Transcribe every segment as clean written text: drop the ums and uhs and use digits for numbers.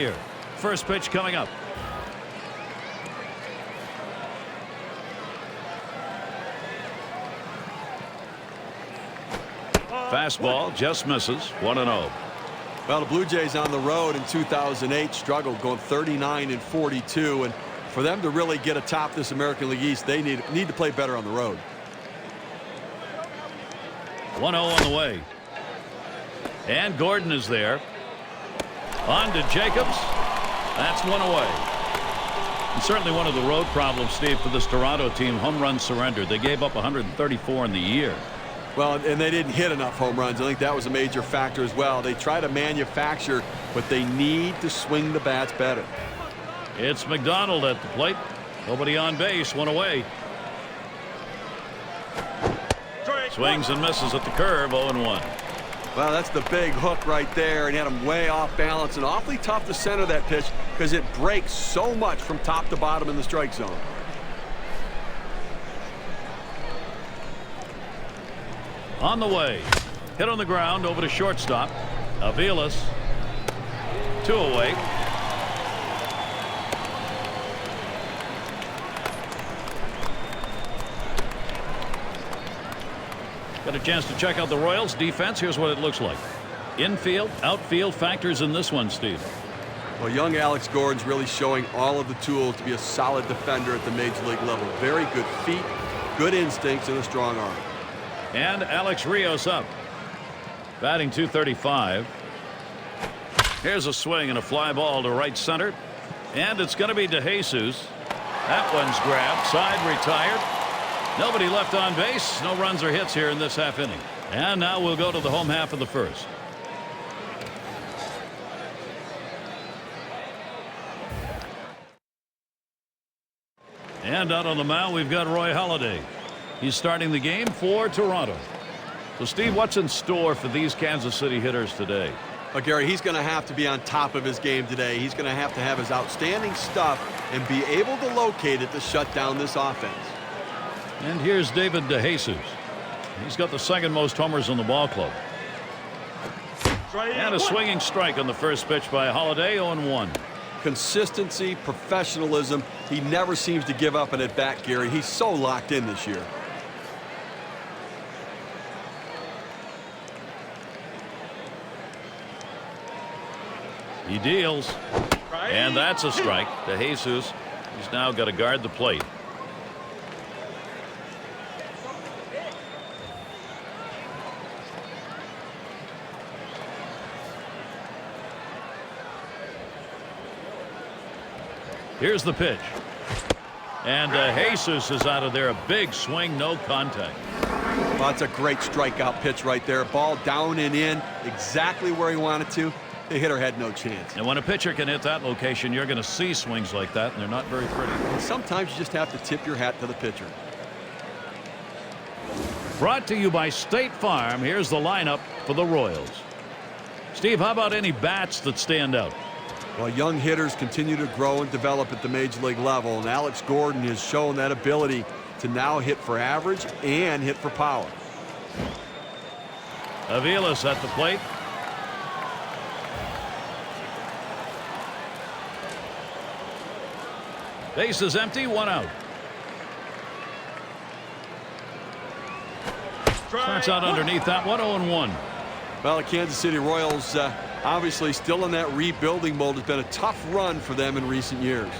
Here, first pitch coming up. Fastball just misses. 1-0. Well, the Blue Jays on the road in 2008 struggled, going 39-42, and for them to really get atop this American League East, they need to play better on the road. 1-0 on the way, and Gordon is there. On to Jacobs. That's one away. And certainly one of the road problems, Steve, for this Toronto team. Home runs surrendered. They gave up 134 in the year. Well, and they didn't hit enough home runs. I think that was a major factor as well. They try to manufacture, but they need to swing the bats better. It's McDonald at the plate. Nobody on base. One away. Swings and misses at the curve. 0-1. Well, that's the big hook right there, and he had him way off balance, and awfully tough to center that pitch because it breaks so much from top to bottom in the strike zone. On the way, hit on the ground over to shortstop. Aviles, 2 away. Got a chance to check out the Royals defense. Here's what it looks like. Infield, outfield factors in this one, Steve. Well, young Alex Gordon's really showing all of the tools to be a solid defender at the major league level. Very good feet, good instincts, and a strong arm. And Alex Rios up. Batting .235. Here's a swing and a fly ball to right center. And it's going to be DeJesus. That one's grabbed. Side retired. Nobody left on base. No runs or hits here in this half inning. And now we'll go to the home half of the first. And out on the mound, we've got Roy Halladay. He's starting the game for Toronto. So, Steve, what's in store for these Kansas City hitters today? Well, Gary, he's going to have to be on top of his game today. He's going to have his outstanding stuff and be able to locate it to shut down this offense. And here's David DeJesus. He's got the second most homers in the ball club. And a swinging strike on the first pitch by Halladay. 0-1. Consistency, professionalism. He never seems to give up an at-bat, Gary. He's so locked in this year. He deals. And that's a strike. DeJesus, he's now got to guard the plate. Here's the pitch. And DeJesus is out of there. A big swing, no contact. Well, that's a great strikeout pitch right there. Ball down and in, exactly where he wanted to. The hitter had no chance. And when a pitcher can hit that location, you're going to see swings like that, and they're not very pretty. And sometimes you just have to tip your hat to the pitcher. Brought to you by State Farm. Here's the lineup for the Royals. Steve, how about any bats that stand out? Well, young hitters continue to grow and develop at the major league level, and Alex Gordon has shown that ability to now hit for average and hit for power. Aviles at the plate. Base is empty, 1 out. Starts out underneath that one. 0-1. Well, the Kansas City Royals obviously still in that rebuilding mode. It's been a tough run for them in recent years.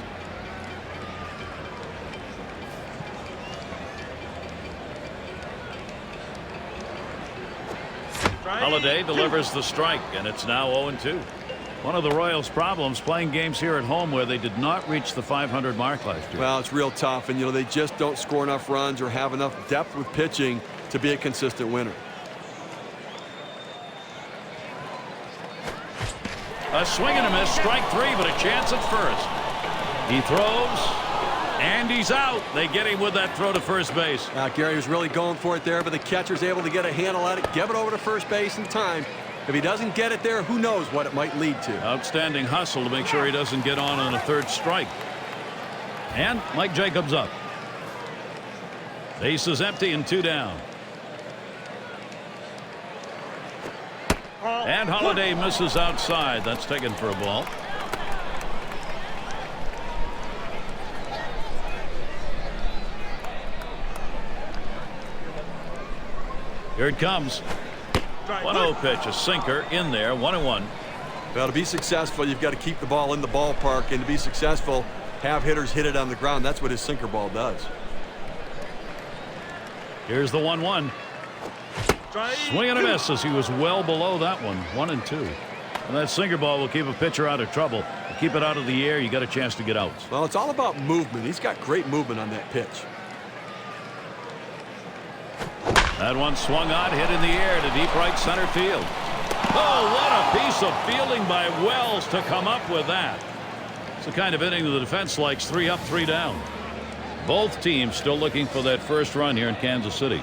Halladay delivers the strike, and it's now 0-2. One of the Royals' problems playing games here at home where they did not reach the 500 mark last year. Well, it's real tough, and you know they just don't score enough runs or have enough depth with pitching to be a consistent winner. A swing and a miss, strike 3, but a chance at first. He throws, and he's out. They get him with that throw to first base. Gary was really going for it there, but the catcher's able to get a handle at it, give it over to first base in time. If he doesn't get it there, who knows what it might lead to. Outstanding hustle to make sure he doesn't get on a third strike. And Mike Jacobs up. Base is empty and 2 down. And Halladay misses outside. That's taken for a ball. Here it comes. 1-0 pitch, a sinker in there, 1-1. Well, to be successful, you've got to keep the ball in the ballpark, and to be successful, have hitters hit it on the ground. That's what his sinker ball does. Here's the 1-1. Swing and a miss as he was well below that one. 1-2. And that sinker ball will keep a pitcher out of trouble. Keep it out of the air, you got a chance to get out. Well, it's all about movement. He's got great movement on that pitch. That one swung on, hit in the air to deep right center field. Oh, what a piece of fielding by Wells to come up with that. It's the kind of inning the defense likes. 3 up, 3 down. Both teams still looking for that first run here in Kansas City.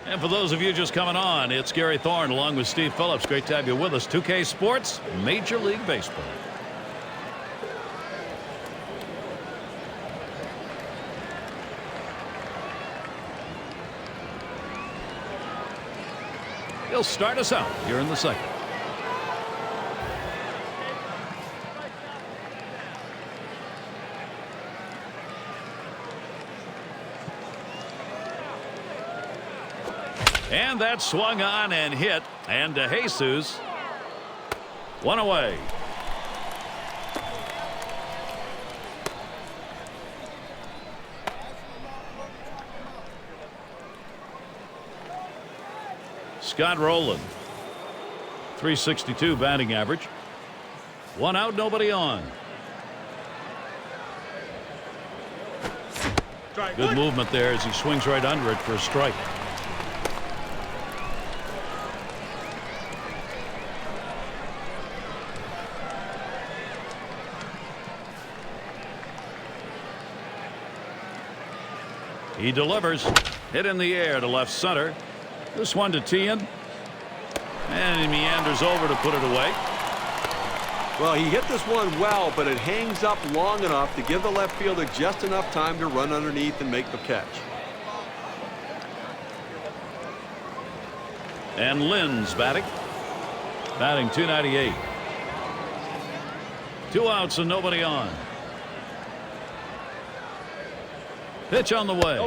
And for those of you just coming on, it's Gary Thorne along with Steve Phillips. Great to have you with us. 2K Sports, Major League Baseball. He'll start us out here in the second. And that swung on and hit, and DeJesus, 1 away. Scott Rowland, 362 batting average. 1 out, nobody on. Good movement there as he swings right under it for a strike. He delivers. Hit in the air to left center. This one to Tien. And he meanders over to put it away. Well, he hit this one well, but it hangs up long enough to give the left fielder just enough time to run underneath and make the catch. And Lynn's batting. Batting .298. 2 outs and nobody on. Pitch on the way.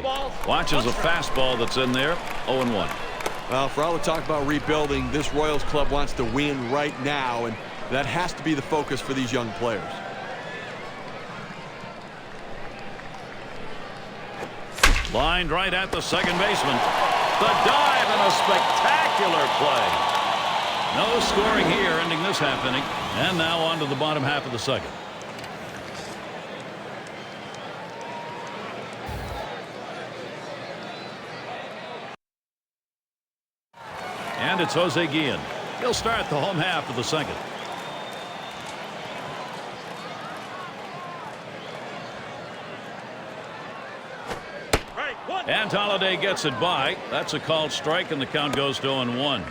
Watches a fastball that's in there. 0-1. Well, for all the talk about rebuilding, this Royals club wants to win right now, and that has to be the focus for these young players. Lined right at the second baseman. The dive and a spectacular play. No scoring here, ending this half inning. And now on to the bottom half of the second. And it's Jose Guillen. He'll start the home half of the second. And Holliday gets it by. That's a called strike, and the count goes to 0-1.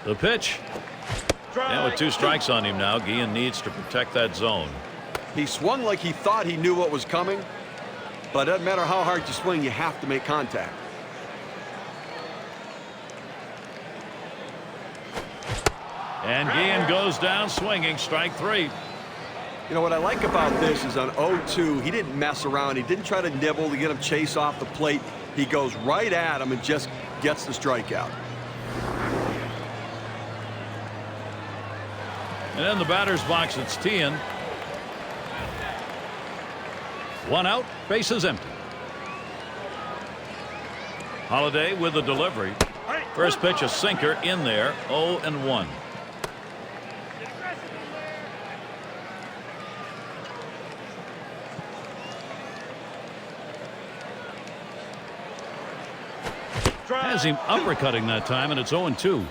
The pitch. And with 2 strikes on him now, Guillen needs to protect that zone. He swung like he thought he knew what was coming, but it doesn't matter how hard you swing, you have to make contact. And Guillen goes down swinging, strike 3. You know what I like about this is on 0-2, he didn't mess around. He didn't try to nibble to get him chase off the plate. He goes right at him and just gets the strikeout. And in the batter's box, it's Tien. 1 out, bases empty. Holliday with the delivery. First pitch, a sinker in there. 0-1. Has him uppercutting that time, and it's 0-2.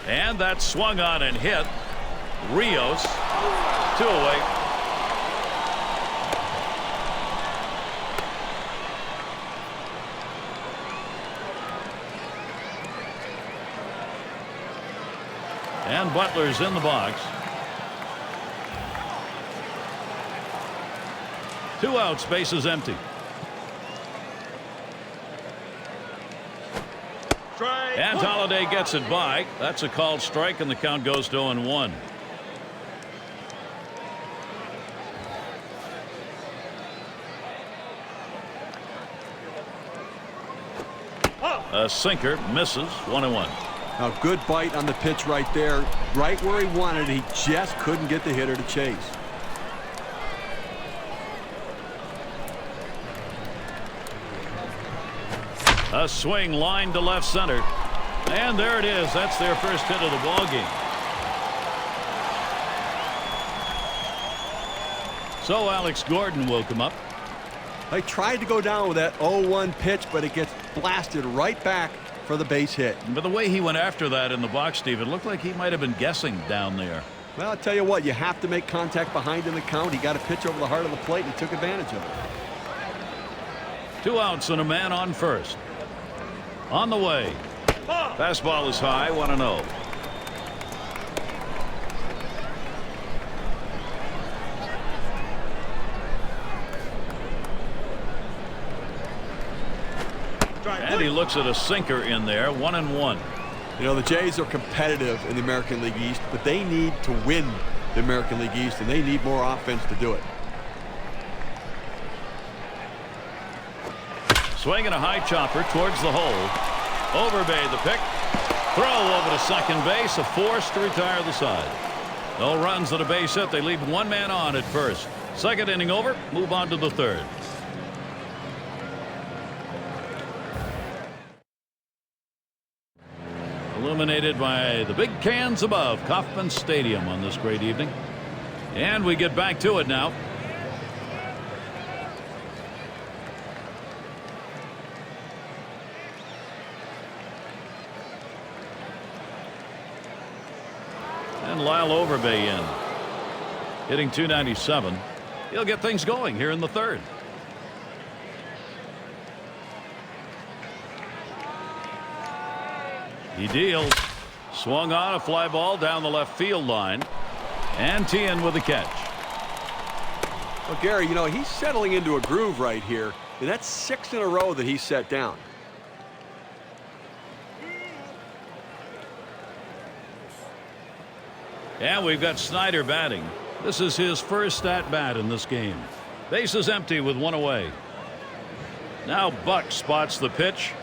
And that swung on and hit. Rios, 2 away. And Butler's in the box. 2 outs, bases empty. And Holiday gets it by. That's a called strike, and the count goes to 0-1. A sinker misses. 1-1. A good bite on the pitch right there, right where he wanted. He just couldn't get the hitter to chase. A swing line to left center. And there it is. That's their first hit of the ball game. So Alex Gordon will come up. They tried to go down with that 0-1 pitch, but it gets blasted right back for the base hit. But the way he went after that in the box, Steve, it looked like he might have been guessing down there. Well, I'll tell you what, you have to make contact behind in the count. He got a pitch over the heart of the plate, and he took advantage of it. 2 outs and a man on first. On the way. Fastball is high, 1-0. And he looks at a sinker in there. 1-1. You know, the Jays are competitive in the American League East, but they need to win the American League East, and they need more offense to do it. Swinging a high chopper towards the hole. Overbay the pick. Throw over to second base. A force to retire the side. No runs at a base hit. They leave 1 man on at first. Second inning over. Move on to the third. Illuminated by the big cans above Kauffman Stadium on this great evening. And we get back to it now. And Lyle Overbay in. Hitting .297. He'll get things going here in the third. He deals. Swung on a fly ball down the left field line. And Tien with the catch. Well, Gary, you know, he's settling into a groove right here, and that's 6 in a row that he's set down. And we've got Snyder batting. This is his first at bat in this game. Base is empty with 1 away. Now Buck spots the pitch.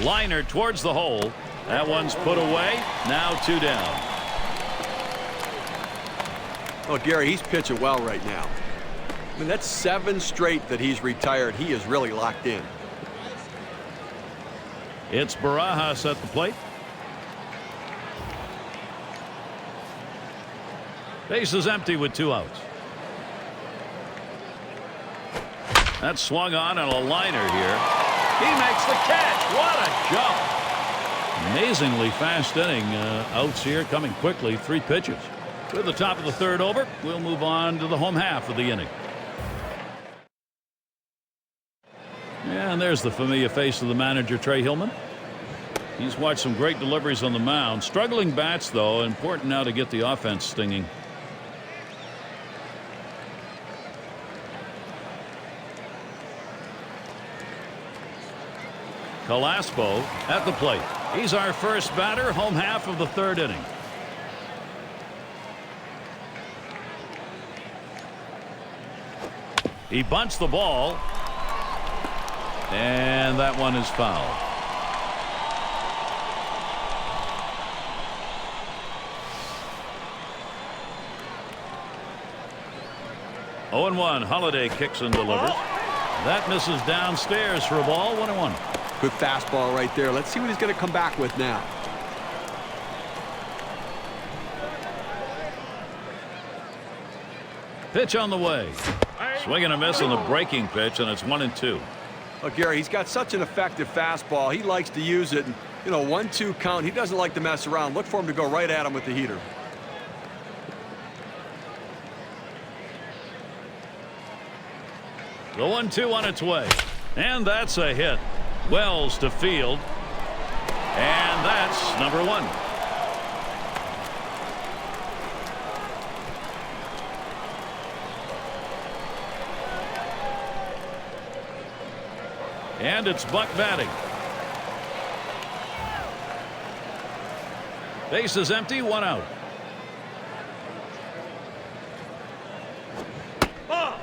Liner towards the hole. That one's put away. Now 2 down. Oh, Gary, he's pitching well right now. I mean, that's 7 straight that he's retired. He is really locked in. It's Barajas at the plate. Base is empty with 2 outs. That's swung on and a liner here. He makes the catch. What a jump. Amazingly fast inning. Outs here coming quickly. 3 pitches. With the top of the third over, we'll move on to the home half of the inning. And there's the familiar face of the manager, Trey Hillman. He's watched some great deliveries on the mound. Struggling bats, though. Important now to get the offense stinging. Calaspo at the plate. He's our first batter, home half of the third inning. He bunts the ball. And that one is foul. Oh and 1. Holiday kicks and delivers. That misses downstairs for a ball. 1-1. Good fastball right there. Let's see what he's going to come back with now. Pitch on the way. Swing and a miss on the breaking pitch, and it's 1-2. Look, Gary, he's got such an effective fastball. He likes to use it. And, you know, 1-2 count. He doesn't like to mess around. Look for him to go right at him with the heater. The 1-2 on its way. And that's a hit. Wells to field. And that's number 1. And it's Buck batting. Base is empty, 1 out.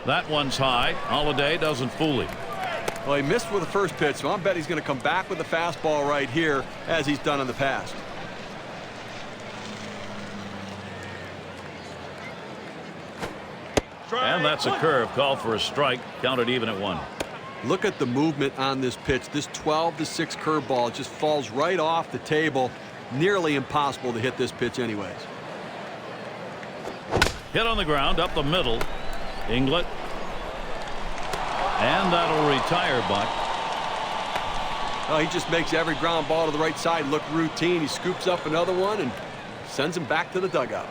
That one's high. Holiday doesn't fool him. Well, he missed with the first pitch, so I bet he's going to come back with the fastball right here, as he's done in the past. And that's a curve. Call for a strike. Counted even at 1. Look at the movement on this pitch. This 12-6 curveball just falls right off the table. Nearly impossible to hit this pitch anyways. Hit on the ground up the middle. Inglet. And that'll retire Buck. Oh, he just makes every ground ball to the right side look routine. He scoops up another one and sends him back to the dugout.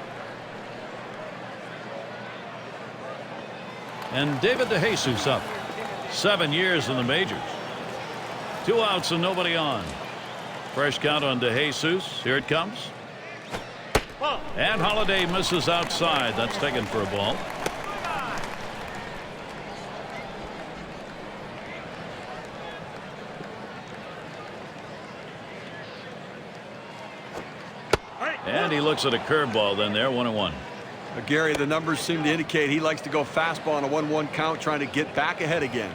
And David DeJesus up. 7 years in the majors. 2 outs and nobody on. Fresh count on DeJesus. Here it comes. And Holiday misses outside. That's taken for a ball. And he looks at a curveball then there, 1-1. Gary, the numbers seem to indicate he likes to go fastball on a 1-1 count, trying to get back ahead again.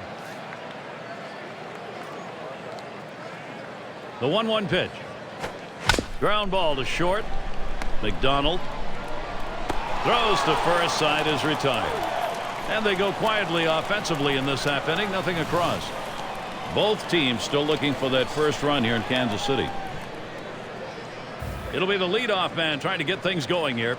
The 1-1 pitch. Ground ball to short. McDonald throws to first. Side is retired. And they go quietly offensively in this half inning. Nothing across. Both teams still looking for that first run here in Kansas City. It'll be the leadoff man trying to get things going here.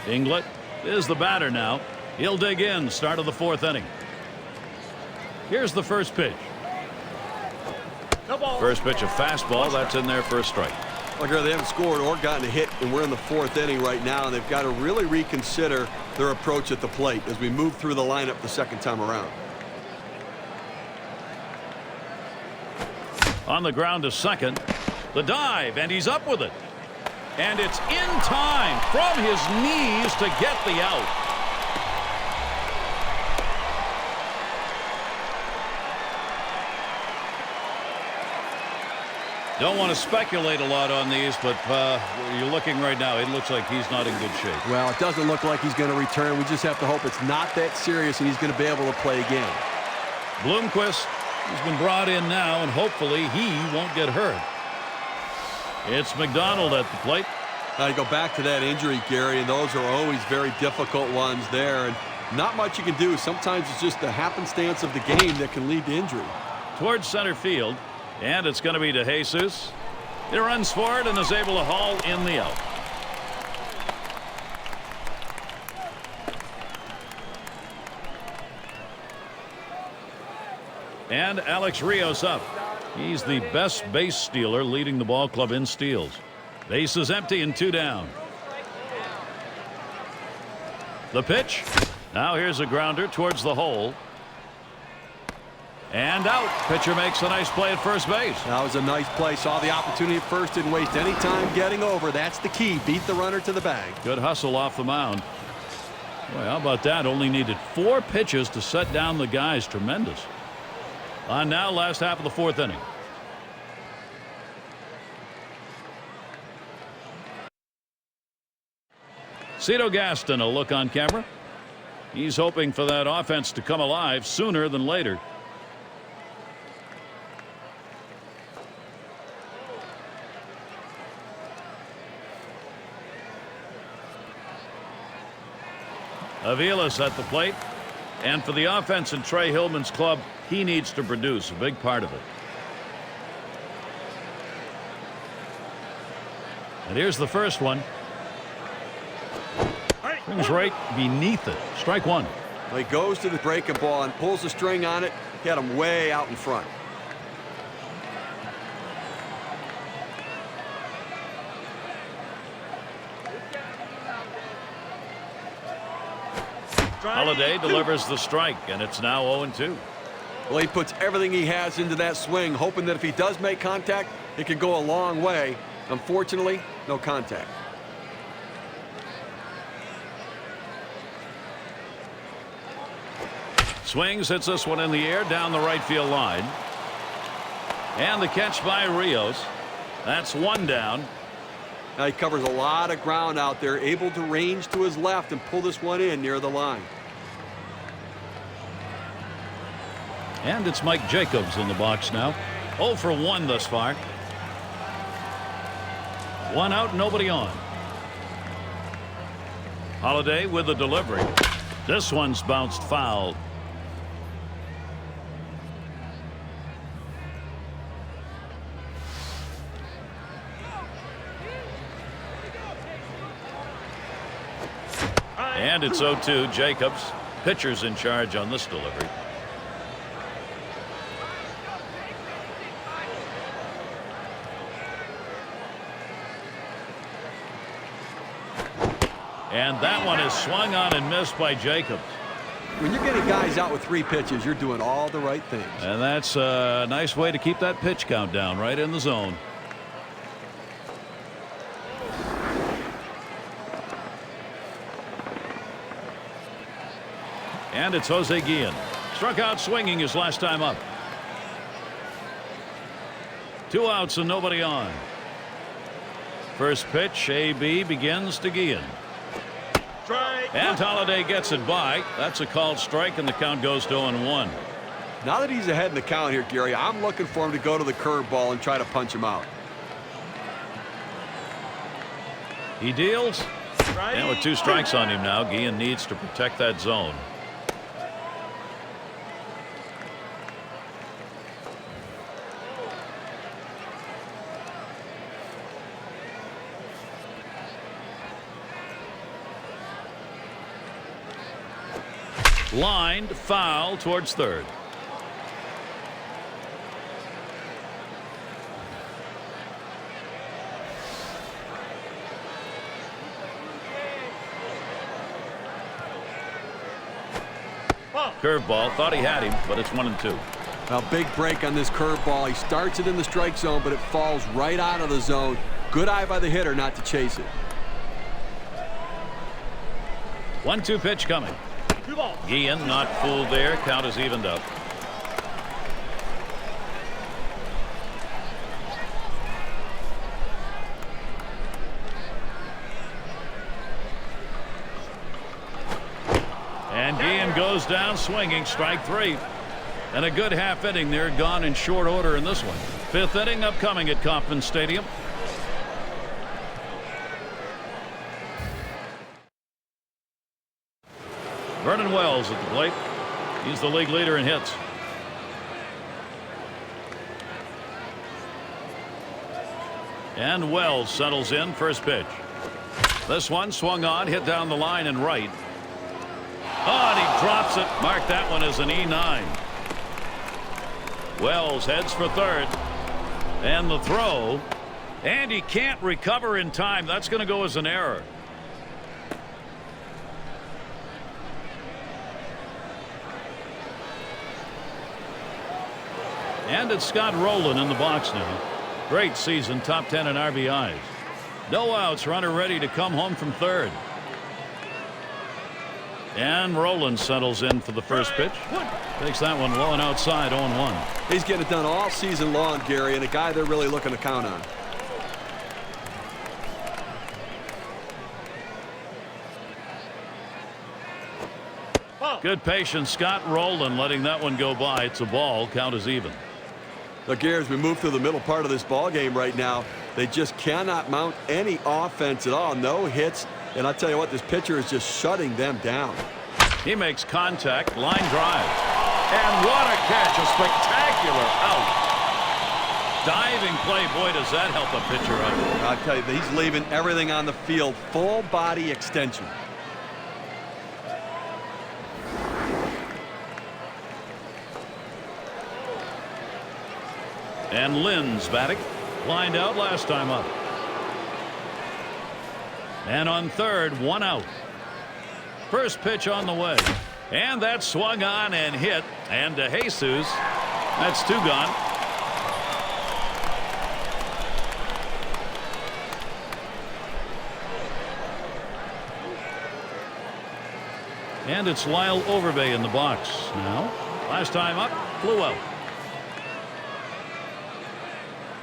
Inglet is the batter now. He'll dig in. Start of the 4th inning. Here's the first pitch. First pitch, a fastball. That's in there for a strike. Well, Gary, they haven't scored or gotten a hit, and we're in the 4th inning right now, and they've got to really reconsider their approach at the plate as we move through the lineup the second time around. On the ground to second. The dive, and he's up with it. And it's in time from his knees to get the out. Don't want to speculate a lot on these, but you're looking right now. It looks like he's not in good shape. Well, it doesn't look like he's going to return. We just have to hope it's not that serious and he's going to be able to play again. Bloomquist has been brought in now, and hopefully he won't get hurt. It's McDonald at the plate. Now you go back to that injury, Gary, and those are always very difficult ones there, and not much you can do. Sometimes it's just the happenstance of the game that can lead to injury. Towards center field, and it's going to be DeJesus. He runs for it and is able to haul in the out. And Alex Rios up. He's the best base stealer, leading the ball club in steals. Base is empty and 2 down. The pitch. Now here's a grounder towards the hole. And out. Pitcher makes a nice play at first base. That was a nice play. Saw the opportunity at first. Didn't waste any time getting over. That's the key. Beat the runner to the bag. Good hustle off the mound. Boy, how about that? Only needed 4 pitches to set down the guys. Tremendous. On now, last half of the 4th inning. Cito Gaston a look on camera. He's hoping for that offense to come alive sooner than later. Avila's at the plate. And for the offense in Trey Hillman's club, he needs to produce a big part of it. And here's the first one. Swings right beneath it. Strike 1. Well, he goes to the breaking ball and pulls the string on it. He had him way out in front. Holiday delivers the strike, and it's now 0-2. Well, he puts everything he has into that swing, hoping that if he does make contact, it could go a long way. Unfortunately, no contact. Swings, hits this one in the air down the right field line. And the catch by Rios. That's one down. Now he covers a lot of ground out there, able to range to his left and pull this one in near the line. And it's Mike Jacobs in the box now. 0 for 1 thus far. 1 out, nobody on. Holiday with the delivery. This one's bounced foul. And it's 0-2. Jacobs, pitcher's in charge on this delivery. And that one is swung on and missed by Jacobs. When you're getting guys out with 3 pitches, you're doing all the right things. And that's a nice way to keep that pitch count down, right in the zone. And it's Jose Guillen. Struck out swinging his last time up. 2 outs and nobody on. First pitch, AB begins to Guillen. And Holiday gets it by. That's a called strike, and the count goes to 0-1. Now that he's ahead in the count here, Gary, I'm looking for him to go to the curveball and try to punch him out. He deals. And with 2 strikes on him now, Guillen needs to protect that zone. Lined foul towards third. Curveball, thought he had him, but it's 1-2. A big break on this curveball. He starts it in the strike zone, but it falls right out of the zone. Good eye by the hitter not to chase it. 1-2 pitch coming. Guillen not fooled there. Count is evened up. And Guillen goes down swinging. Strike 3. And a good half inning there gone in short order in this one. 5th inning upcoming at Kauffman Stadium. Vernon Wells at the plate. He's the league leader in hits. And Wells settles in. First pitch. This one swung on, hit down the line and right. Oh, and he drops it. Mark that one as an E9. Wells heads for third. And the throw. And he can't recover in time. That's going to go as an error. And it's Scott Rowland in the box now. Great season, top 10 in RBIs. No outs, runner ready to come home from third. And Rowland settles in for the first pitch. Takes that one low and outside, 0-1. He's getting it done all season long, Gary, and a guy they're really looking to count on. Good patience, Scott Rowland letting that one go by. It's a ball. Count is even. Look, Gary, as we move through the middle part of this ball game right now, they just cannot mount any offense at all. No hits. And I'll tell you what, this pitcher is just shutting them down. He makes contact, line drive. And what a catch, a spectacular out. Diving play, boy, does that help a pitcher out. I'll tell you, he's leaving everything on the field, full body extension. And Lynn's batting. Lined out last time up. And on third, 1 out. First pitch on the way. And that swung on and hit. And to Jesus. That's 2 gone. And it's Lyle Overbay in the box now. Last time up, flew out.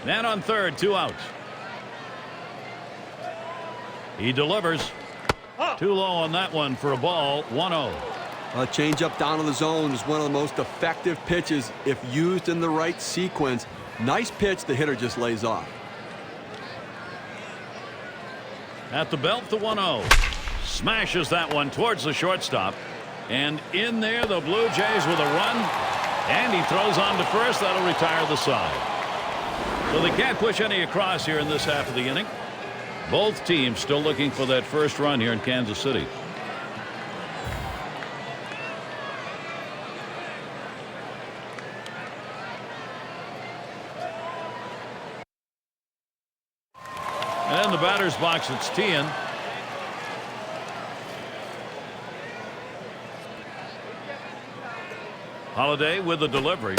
Man on third, 2 outs. He delivers. Too low on that one for a ball, 1-0. A changeup down to the zone is one of the most effective pitches if used in the right sequence. Nice pitch, the hitter just lays off. At the belt, the 1-0. Smashes that one towards the shortstop. And in there, the Blue Jays with a run. And he throws on to first. That'll retire the side. So they can't push any across here in this half of the inning. Both teams still looking for that first run here in Kansas City. And in the batter's box, it's Tien. Holiday with the delivery.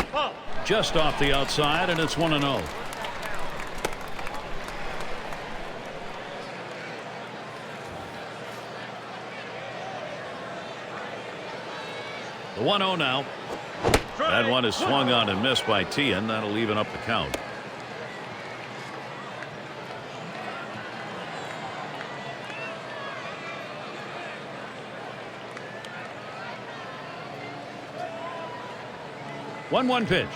Just off the outside, and it's 1-0. The 1-0 now. That one is swung on and missed by Tien. That'll even up the count. One pitch.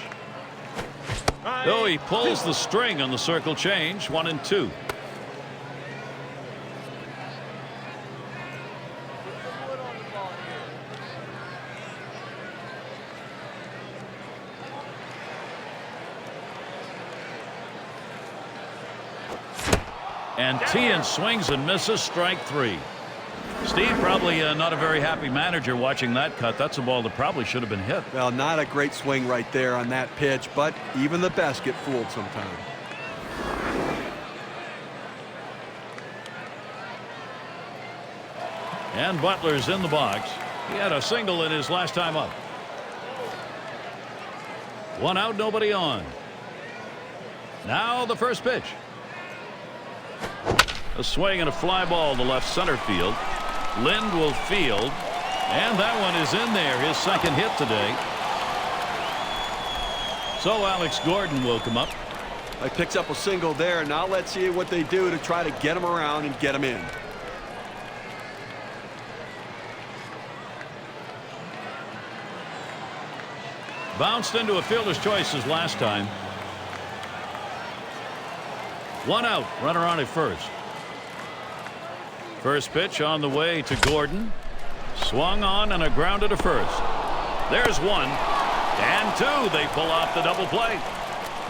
Oh, he pulls the string on the circle change. 1-2. And Tien swings and misses, strike 3. Steve, probably not a very happy manager watching that cut. That's a ball that probably should have been hit. Well, not a great swing right there on that pitch, but even the best get fooled sometime. And Butler's in the box. He had a single in his last time up. 1 out, nobody on. Now the first pitch. A swing and a fly ball to left center field. Lind will field, and that one is in there, his second hit today. So Alex Gordon will come up. He picks up a single there. Now let's see what they do to try to get him around and get him in. Bounced into a fielder's choice his last time. 1 out, runner on at first. First pitch on the way to Gordon. Swung on and a grounder to first. There's 1 and 2. They pull off the double play.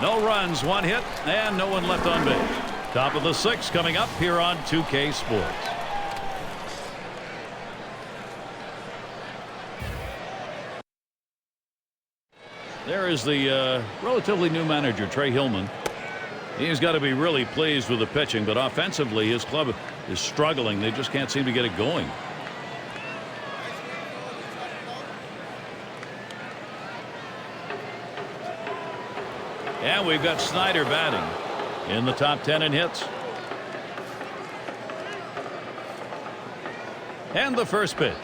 No runs, 1 hit, and no one left on base. Top of the 6th coming up here on 2K Sports. There is the relatively new manager, Trey Hillman. He's got to be really pleased with the pitching, but offensively his club is struggling. They just can't seem to get it going. And we've got Snyder batting in the top 10 in hits. And the first pitch.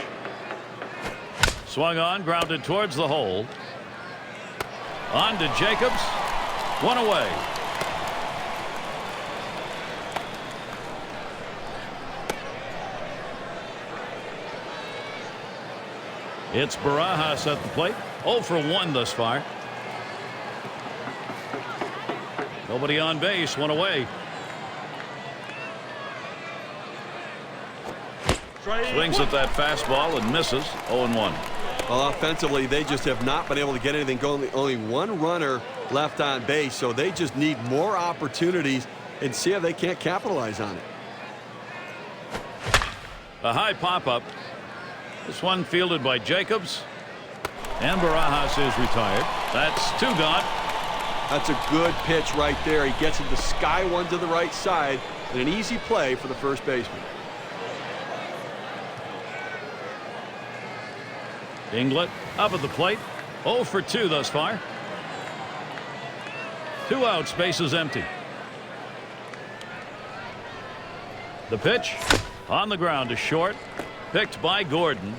Swung on, grounded towards the hole. On to Jacobs. 1 away. It's Barajas at the plate. 0 for 1 thus far. Nobody on base. 1 away. Swings at that fastball and misses. 0-1. Well, offensively, they just have not been able to get anything going. Only 1 runner left on base, so they just need more opportunities and see if they can't capitalize on it. A high pop-up. This one fielded by Jacobs. And Barajas is retired. That's 2 gone. That's a good pitch right there. He gets it the sky one to the right side, and an easy play for the first baseman. Inglet up at the plate. 0 for 2 thus far. 2 outs, bases empty. The pitch on the ground to short. Picked by Gordon.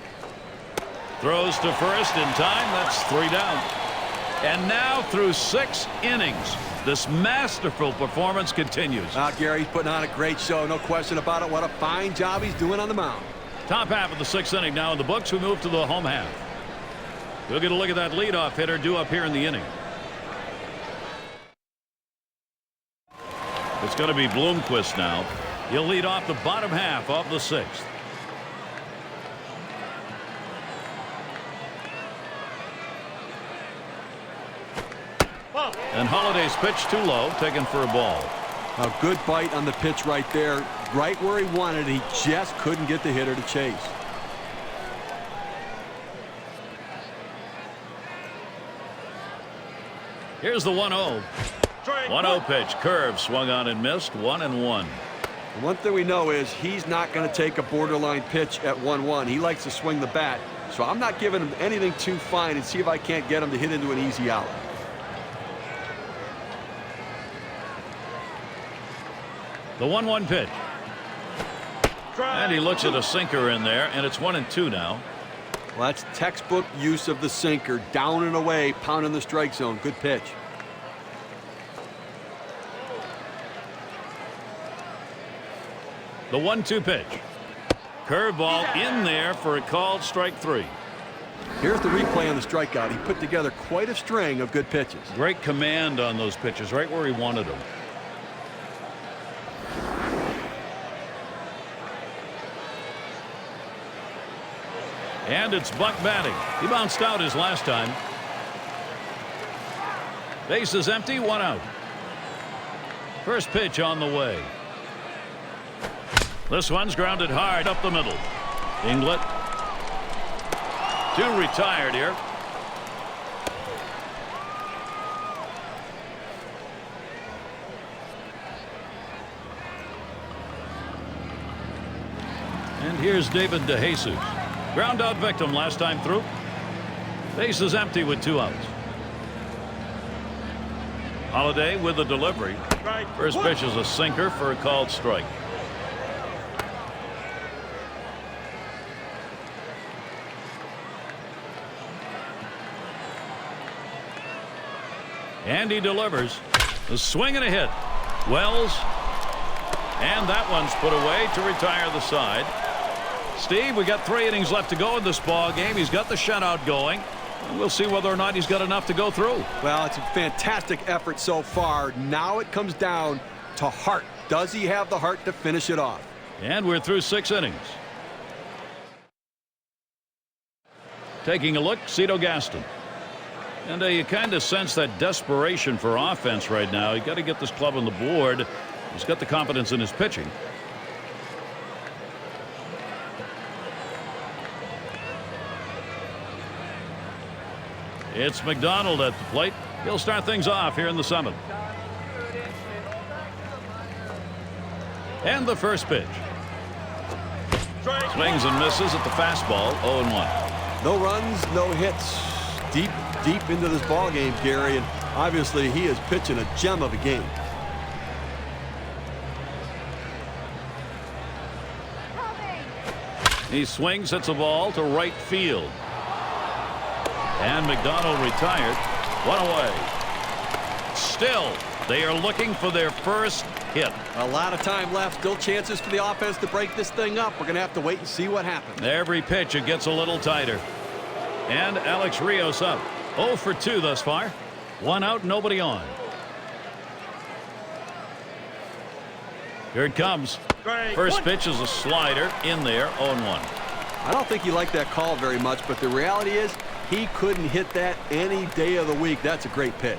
Throws to first in time. That's 3 down. And now through 6 innings, this masterful performance continues. Gary, he's putting on a great show. No question about it. What a fine job he's doing on the mound. Top half of the 6th inning now in the books. We move to the home half. We'll get a look at that leadoff hitter due up here in the inning. It's going to be Bloomquist now. He'll lead off the bottom half of the 6th. And Holiday's pitch too low, taken for a ball. A good bite on the pitch right there, right where he wanted it. He just couldn't get the hitter to chase. Here's the 1-0. 1-0 pitch, curve, swung on and missed. 1-1. One thing we know is he's not going to take a borderline pitch at 1-1. He likes to swing the bat, so I'm not giving him anything too fine and see if I can't get him to hit into an easy out. The 1-1 pitch. And he looks at a sinker in there, and it's 1-2 now. Well, that's textbook use of the sinker. Down and away, pounding the strike zone. Good pitch. The 1-2 pitch. Curveball in there for a called strike 3. Here's the replay on the strikeout. He put together quite a string of good pitches. Great command on those pitches, right where he wanted them. And it's Buck batting. He bounced out his last time. Base is empty, 1 out. First pitch on the way. This one's grounded hard up the middle. Inglet. 2 retired here. And here's David DeJesus. Ground out victim last time through. Base is empty with 2 outs. Holiday with the delivery. First pitch is a sinker for a called strike. And he delivers. A swing and a hit. Wells. And that one's put away to retire the side. Steve, we got 3 innings left to go in this ball game. He's got the shutout going. And we'll see whether or not he's got enough to go through. Well, it's a fantastic effort so far. Now it comes down to heart. Does he have the heart to finish it off? And we're through 6 innings. Taking a look, Cito Gaston. And you kind of sense that desperation for offense right now. You got to get this club on the board. He's got the confidence in his pitching. It's McDonald at the plate. He'll start things off here in the 7th. And the first pitch. Swings and misses at the fastball. 0-1. No runs, no hits. Deep into this ball game, Gary, and obviously he is pitching a gem of a game. He swings, hits a ball to right field. And McDonald retired. 1 away. Still, they are looking for their first hit. A lot of time left. Still chances for the offense to break this thing up. We're going to have to wait and see what happens. Every pitch, it gets a little tighter. And Alex Rios up. 0 for 2 thus far. 1 out, nobody on. Here it comes. First pitch is a slider in there. 0-1. I don't think he liked that call very much, but the reality is he couldn't hit that any day of the week. That's a great pitch.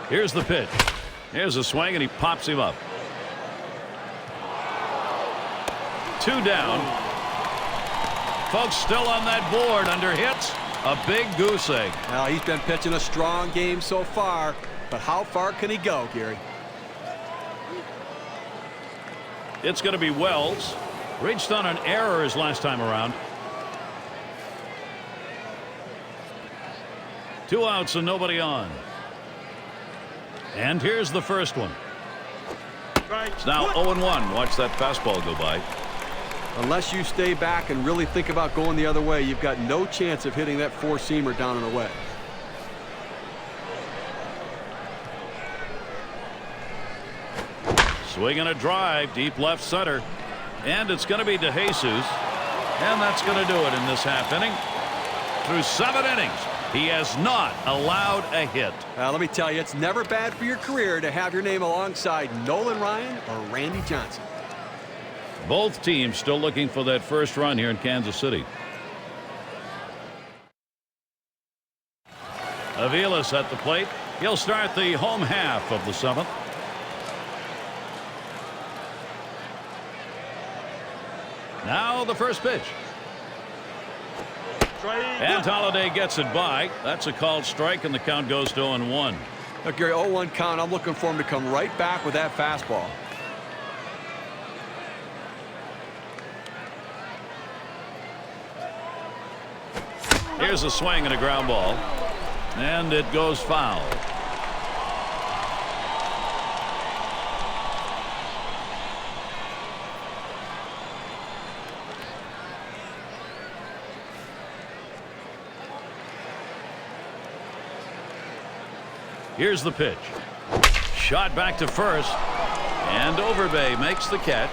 Here's the pitch. Here's a swing, and he pops him up. 2 down. Folks still on that board under hits. A big goose egg. Now he's been pitching a strong game so far, but how far can he go, Gary? It's going to be Wells. Reached on an error his last time around. 2 outs and nobody on. And here's the first one. It's now 0-1. Watch that fastball go by. Unless you stay back and really think about going the other way, you've got no chance of hitting that four-seamer down and away. Swinging a drive deep left center, and it's going to be DeJesus, and that's going to do it in this half inning. Through 7 innings, he has not allowed a hit. Let me tell you, it's never bad for your career to have your name alongside Nolan Ryan or Randy Johnson. Both teams still looking for that first run here in Kansas City. Aviles at the plate. He'll start the home half of the 7th. Now the first pitch. And Holliday gets it by. That's a called strike, and the count goes to 0-1. Look, Gary, 0-1 count. I'm looking for him to come right back with that fastball. Here's a swing and a ground ball, and it goes foul. Here's the pitch. Shot back to first, and Overbay makes the catch.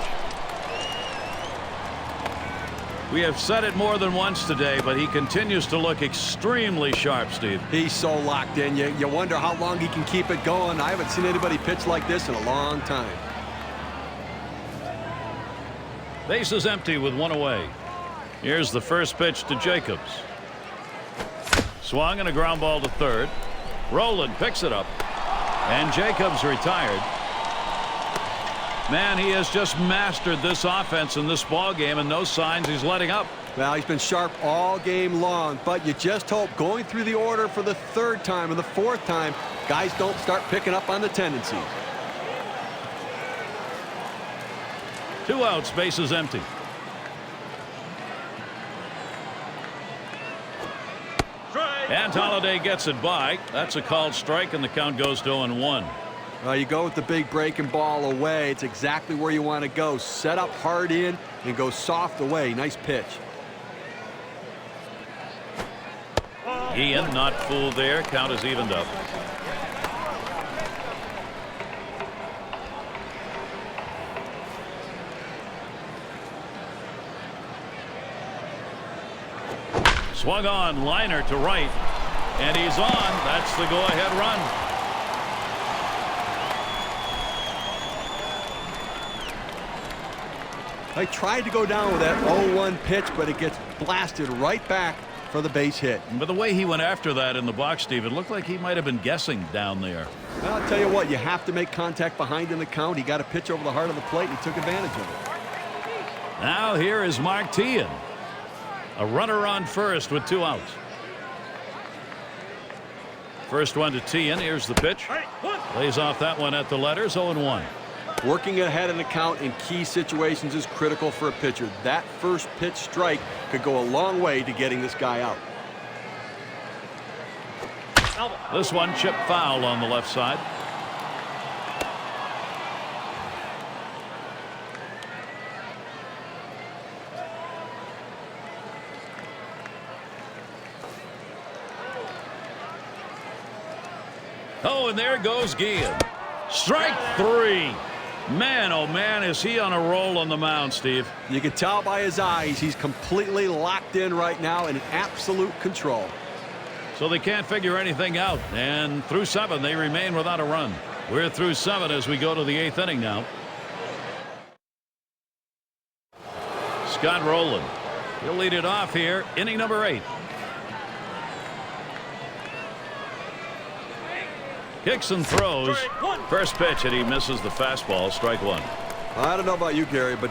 We have said it more than once today, but he continues to look extremely sharp, Steve. He's so locked in. You wonder how long he can keep it going. I haven't seen anybody pitch like this in a long time. Base is empty with 1 away. Here's the first pitch to Jacobs. Swung and a ground ball to third. Rowland picks it up, and Jacobs retired. Man, he has just mastered this offense in this ball game, and no signs he's letting up. Well, he's been sharp all game long, but you just hope going through the order for the 3rd time and the 4th time, guys don't start picking up on the tendencies. 2 outs, base is empty. And Holliday gets it by. That's a called strike, and the count goes to 0-1. You go with the big breaking ball away. It's exactly where you want to go. Set up hard in and go soft away. Nice pitch. Ian not fooled there. Count is evened up. Swung on, liner to right, and he's on. That's the go-ahead run. They tried to go down with that 0-1 pitch, but it gets blasted right back for the base hit. But the way he went after that in the box, Steve, it looked like he might have been guessing down there. Well, I'll tell you what, you have to make contact behind in the count. He got a pitch over the heart of the plate, and he took advantage of it. Now here is Mark Teahan. A runner on first with 2 outs. First one to Teahan. Here's the pitch. Lays off that one at the letters. 0-1. Working ahead in the count in key situations is critical for a pitcher. That first pitch strike could go a long way to getting this guy out. This one chipped foul on the left side. Oh, and there goes Guillen. Strike 3. Man, oh man, is he on a roll on the mound, Steve. You can tell by his eyes he's completely locked in right now and in absolute control. So they can't figure anything out, and through 7 they remain without a run. We're through 7 as we go to the 8th inning now. Scott Rowland, he'll lead it off here, inning number 8. Kicks and throws. First pitch, and he misses the fastball. Strike 1. I don't know about you, Gary, but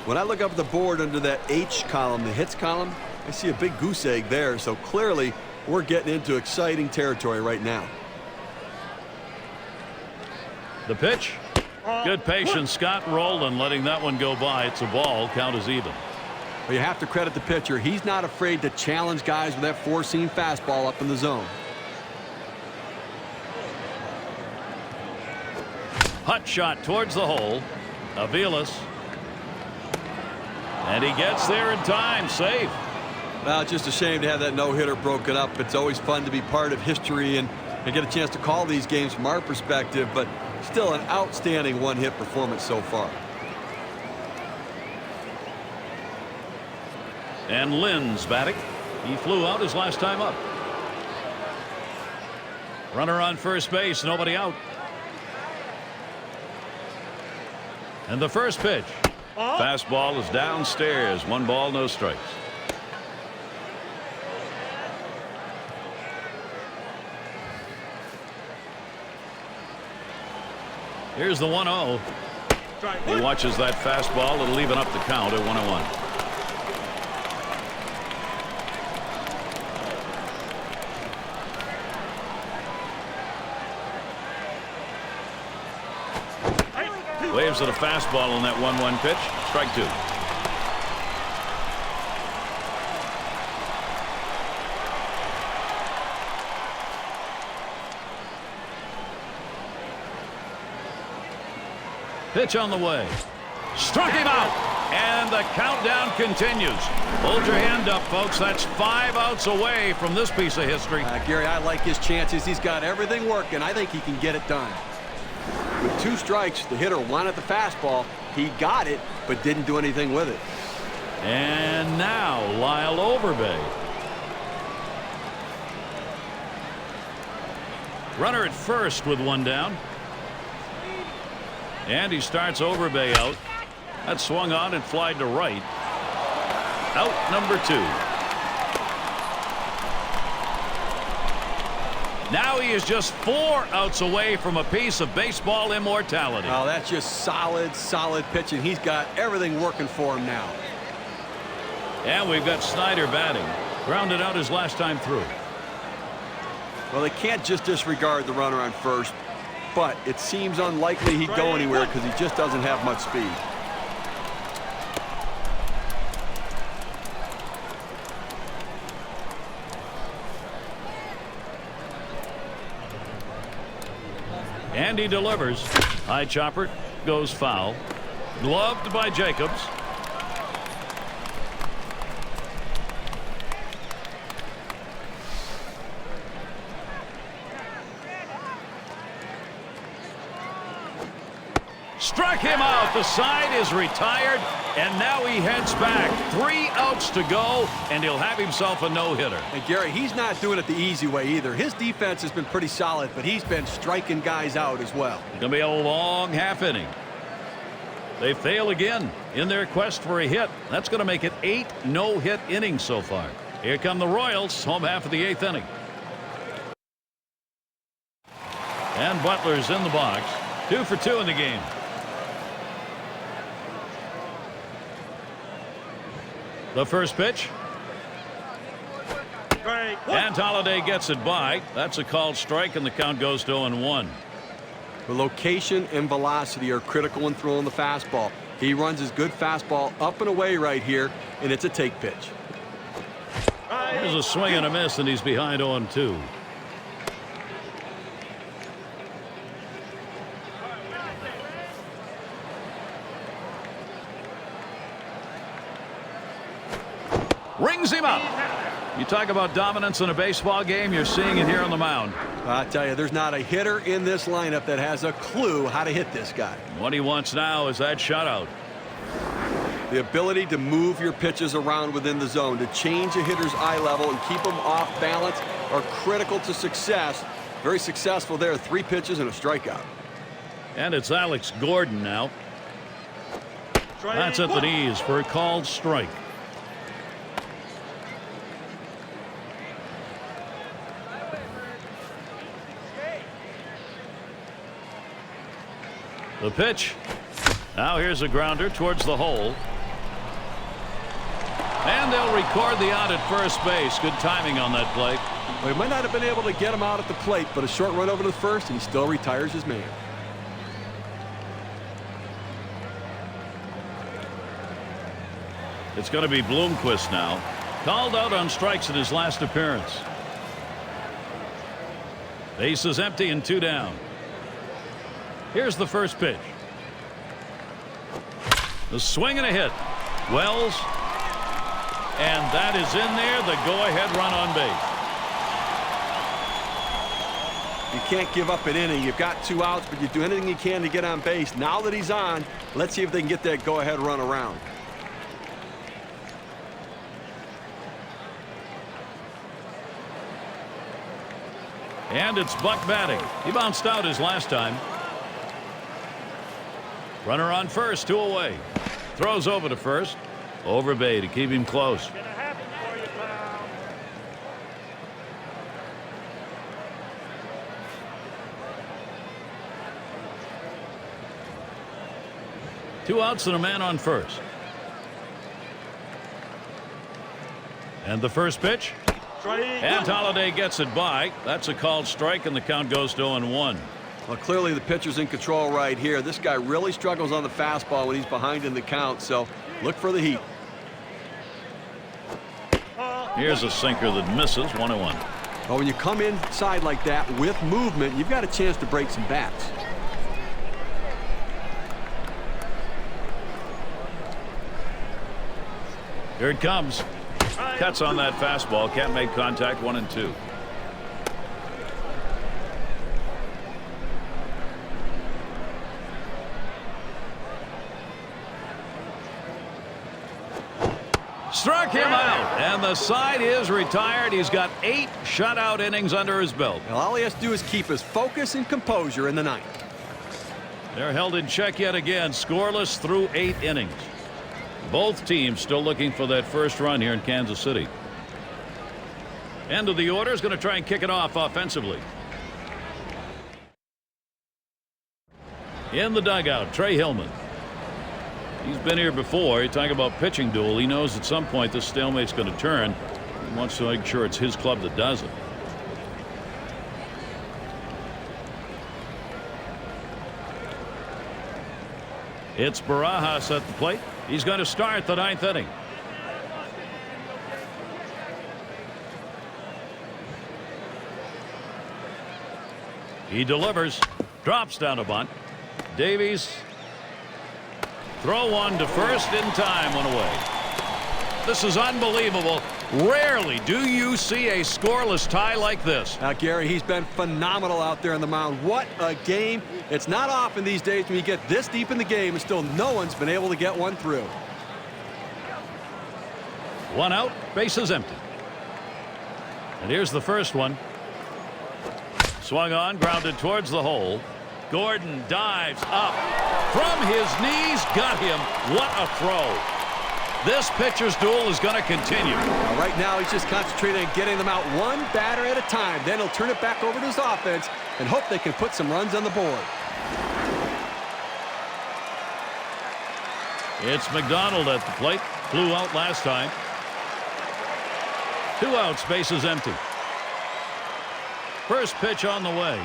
when I look up at the board under that H column, the hits column, I see a big goose egg there. So clearly we're getting into exciting territory right now. The pitch. Good patience. Scott Rowland letting that one go by. It's a ball. Count is even. But you have to credit the pitcher. He's not afraid to challenge guys with that four-seam fastball up in the zone. Hot shot towards the hole. Aviles. And he gets there in time. Safe. Well, it's just a shame to have that no-hitter broken up. It's always fun to be part of history and get a chance to call these games from our perspective, but still an outstanding one-hit performance so far. And Lynn's batting. He flew out his last time up. Runner on first base, nobody out. And the first pitch. Fastball is downstairs. 1 ball, no strikes. Here's the 1-0. He watches that fastball. It'll even up the count at 1-1. Waves at a fastball on that 1-1 pitch. Strike 2. Pitch on the way. Struck him out. And the countdown continues. Hold your hand up, folks. That's 5 outs away from this piece of history. Gary, I like his chances. He's got everything working. I think he can get it done. With 2 strikes, the hitter wanted the fastball. He got it, but didn't do anything with it. And now Lyle Overbay. Runner at first with 1 down. And he starts Overbay out. That swung on and flied to right. Out number 2. Now he is just 4 outs away from a piece of baseball immortality. Oh, that's just solid pitching. He's got everything working for him now. And we've got Snyder batting. Grounded out his last time through. Well, they can't just disregard the runner on first, but it seems unlikely he'd go anywhere because he just doesn't have much speed. And he delivers. High chopper goes foul. Gloved by Jacobs. Struck him out. The side is retired, and now he heads back. 3 outs to go, and he'll have himself a no-hitter. And Gary, he's not doing it the easy way either. His defense has been pretty solid, but he's been striking guys out as well. It's going to be a long half inning. They fail again in their quest for a hit. That's going to make it 8 no-hit innings so far. Here come the Royals, home half of the 8th inning. And Butler's in the box. 2 for 2 in the game. The first pitch. And Holiday gets it by. That's a called strike, and the count goes to 0-1. The location and velocity are critical when throwing the fastball. He runs his good fastball up and away right here, and it's a take pitch. There's a swing and a miss, and he's behind 0-2. Rings him up. You talk about dominance in a baseball game, you're seeing it here on the mound. I tell you, there's not a hitter in this lineup that has a clue how to hit this guy. What he wants now is that shutout. The ability to move your pitches around within the zone, to change a hitter's eye level and keep them off balance are critical to success. Very successful there. 3 pitches and a strikeout. And it's Alex Gordon now. That's at the knees for a called strike. The pitch. Now here's a grounder towards the hole. And they'll record the out at first base. Good timing on that play. Well, he might not have been able to get him out at the plate, but a short run over to the first, and he still retires his man. It's going to be Bloomquist now. Called out on strikes in his last appearance. Base is empty and 2 down. Here's the first pitch. The swing and a hit. Wells. And that is in there. The go-ahead run on base. You can't give up an inning. You've got 2 outs, but you do anything you can to get on base. Now that he's on, let's see if they can get that go-ahead run around. And it's Buck batting. He bounced out his last time. Runner on first, 2 away. Throws over to first. Over Bay to keep him close. Two outs and a man on first. And the first pitch. And Holliday gets it by. That's a called strike, and the count goes to 0-1. Well, clearly the pitcher's in control right here. This guy really struggles on the fastball when he's behind in the count, so look for the heat. Here's a sinker that misses. 1-1. Well, when you come inside like that with movement, you've got a chance to break some bats. Here it comes. Cuts on that fastball. Can't make contact. 1-2. Struck him out, and the side is retired. He's got 8 shutout innings under his belt. Well, all he has to do is keep his focus and composure in the ninth. They're held in check yet again, scoreless through 8 innings. Both teams still looking for that first run here in Kansas City. End of the order is going to try and kick it off offensively. In the dugout, Trey Hillman. He's been here before. You talk about pitching duel. He knows at some point this stalemate's going to turn. He wants to make sure it's his club that does it. It's Barajas at the plate. He's going to start the 9th inning. He delivers. Drops down a bunt. Davies. Throw one to first in time. 1 away. This is unbelievable. Rarely do you see a scoreless tie like this. Gary, he's been phenomenal out there on the mound. What a game. It's not often these days when you get this deep in the game and still no one's been able to get one through. 1 out, bases empty. And here's the first one. Swung on, grounded towards the hole. Gordon dives up from his knees. Got him. What a throw. This pitcher's duel is going to continue. Right now he's just concentrating on getting them out one batter at a time. Then he'll turn it back over to his offense and hope they can put some runs on the board. It's McDonald at the plate. Flew out last time. 2 outs, bases empty. First pitch on the way.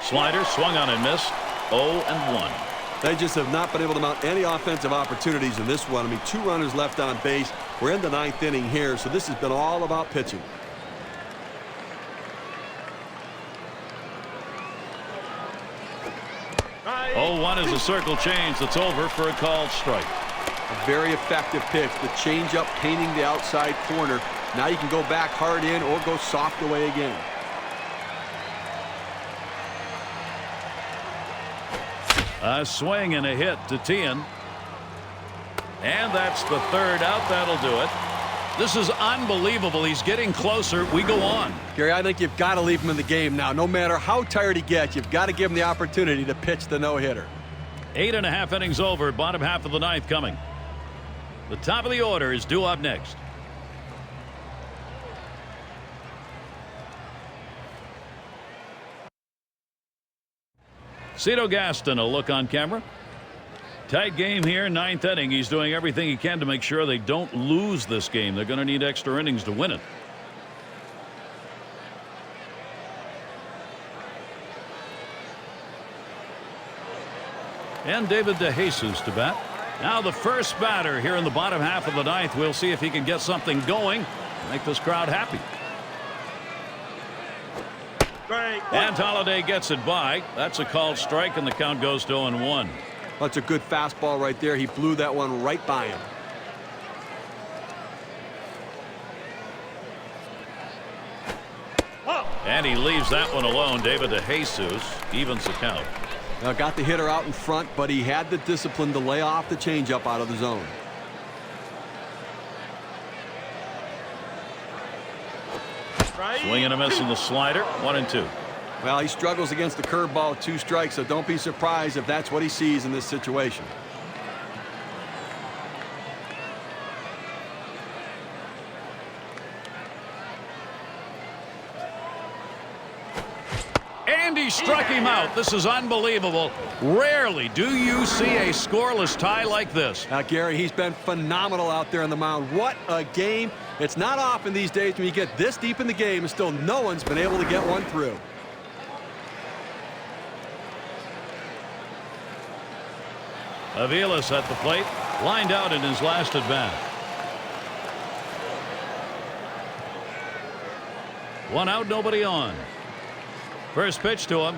Slider swung on and missed. 0-1. They just have not been able to mount any offensive opportunities in this one. I mean, 2 runners left on base. We're in the 9th inning here, so this has been all about pitching. Oh, 1 is a circle change that's over for a called strike. A very effective pitch. The changeup painting the outside corner. Now you can go back hard in or go soft away again. A swing and a hit to Tien. And that's the 3rd out. That'll do it. This is unbelievable. He's getting closer. We go on. Gary, I think you've got to leave him in the game now. No matter how tired he gets, you've got to give him the opportunity to pitch the no-hitter. 8.5 innings over. Bottom half of the 9th coming. The top of the order is due up next. Cito Gaston, a look on camera. Tight game here, 9th inning. He's doing everything he can to make sure they don't lose this game. They're going to need extra innings to win it. And David DeJesus to bat. Now the first batter here in the bottom half of the 9th. We'll see if he can get something going. Make this crowd happy. And Holliday gets it by. That's a called strike, and the count goes to 0-1. That's a good fastball right there. He blew that one right by him. And he leaves that one alone. David DeJesus evens the count. Now got the hitter out in front, but he had the discipline to lay off the changeup out of the zone. Swinging and missing the slider. 1-2. Well, he struggles against the curveball with 2 strikes, so don't be surprised if that's what he sees in this situation. And he struck him out. This is unbelievable. Rarely do you see a scoreless tie like this. Now, Gary, he's been phenomenal out there on the mound. What a game. It's not often these days when you get this deep in the game and still no one's been able to get one through. Aviles at the plate, lined out in his last at bat. 1 out, nobody on. First pitch to him.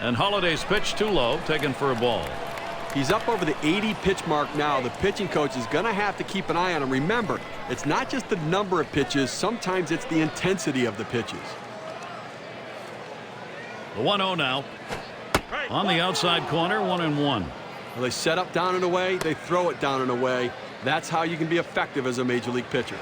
And Holiday's pitch too low, taken for a ball. He's up over the 80 pitch mark now. The pitching coach is going to have to keep an eye on him. Remember, it's not just the number of pitches. Sometimes it's the intensity of the pitches. The 1-0 now. On the outside corner, 1-1. Well, they set up down and away. They throw it down and away. That's how you can be effective as a major league pitcher.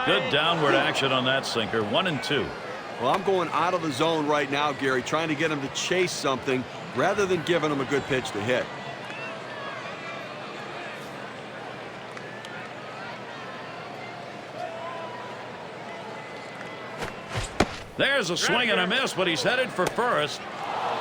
Good downward action on that sinker. 1-2. Well, I'm going out of the zone right now, Gary, trying to get him to chase something rather than giving him a good pitch to hit. There's a swing and a miss, but he's headed for first.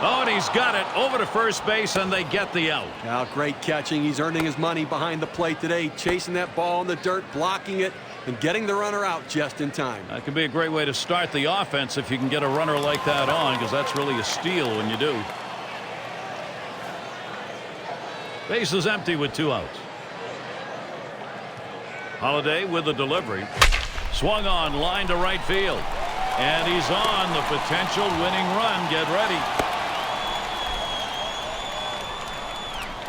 Oh, and he's got it over to first base, and they get the out. Now, great catching. He's earning his money behind the plate today, chasing that ball in the dirt, blocking it, and getting the runner out just in time. That could be a great way to start the offense if you can get a runner like that on, because that's really a steal when you do. Base is empty with 2 outs. Holiday with the delivery. Swung on, line to right field. And he's on the potential winning run. Get ready.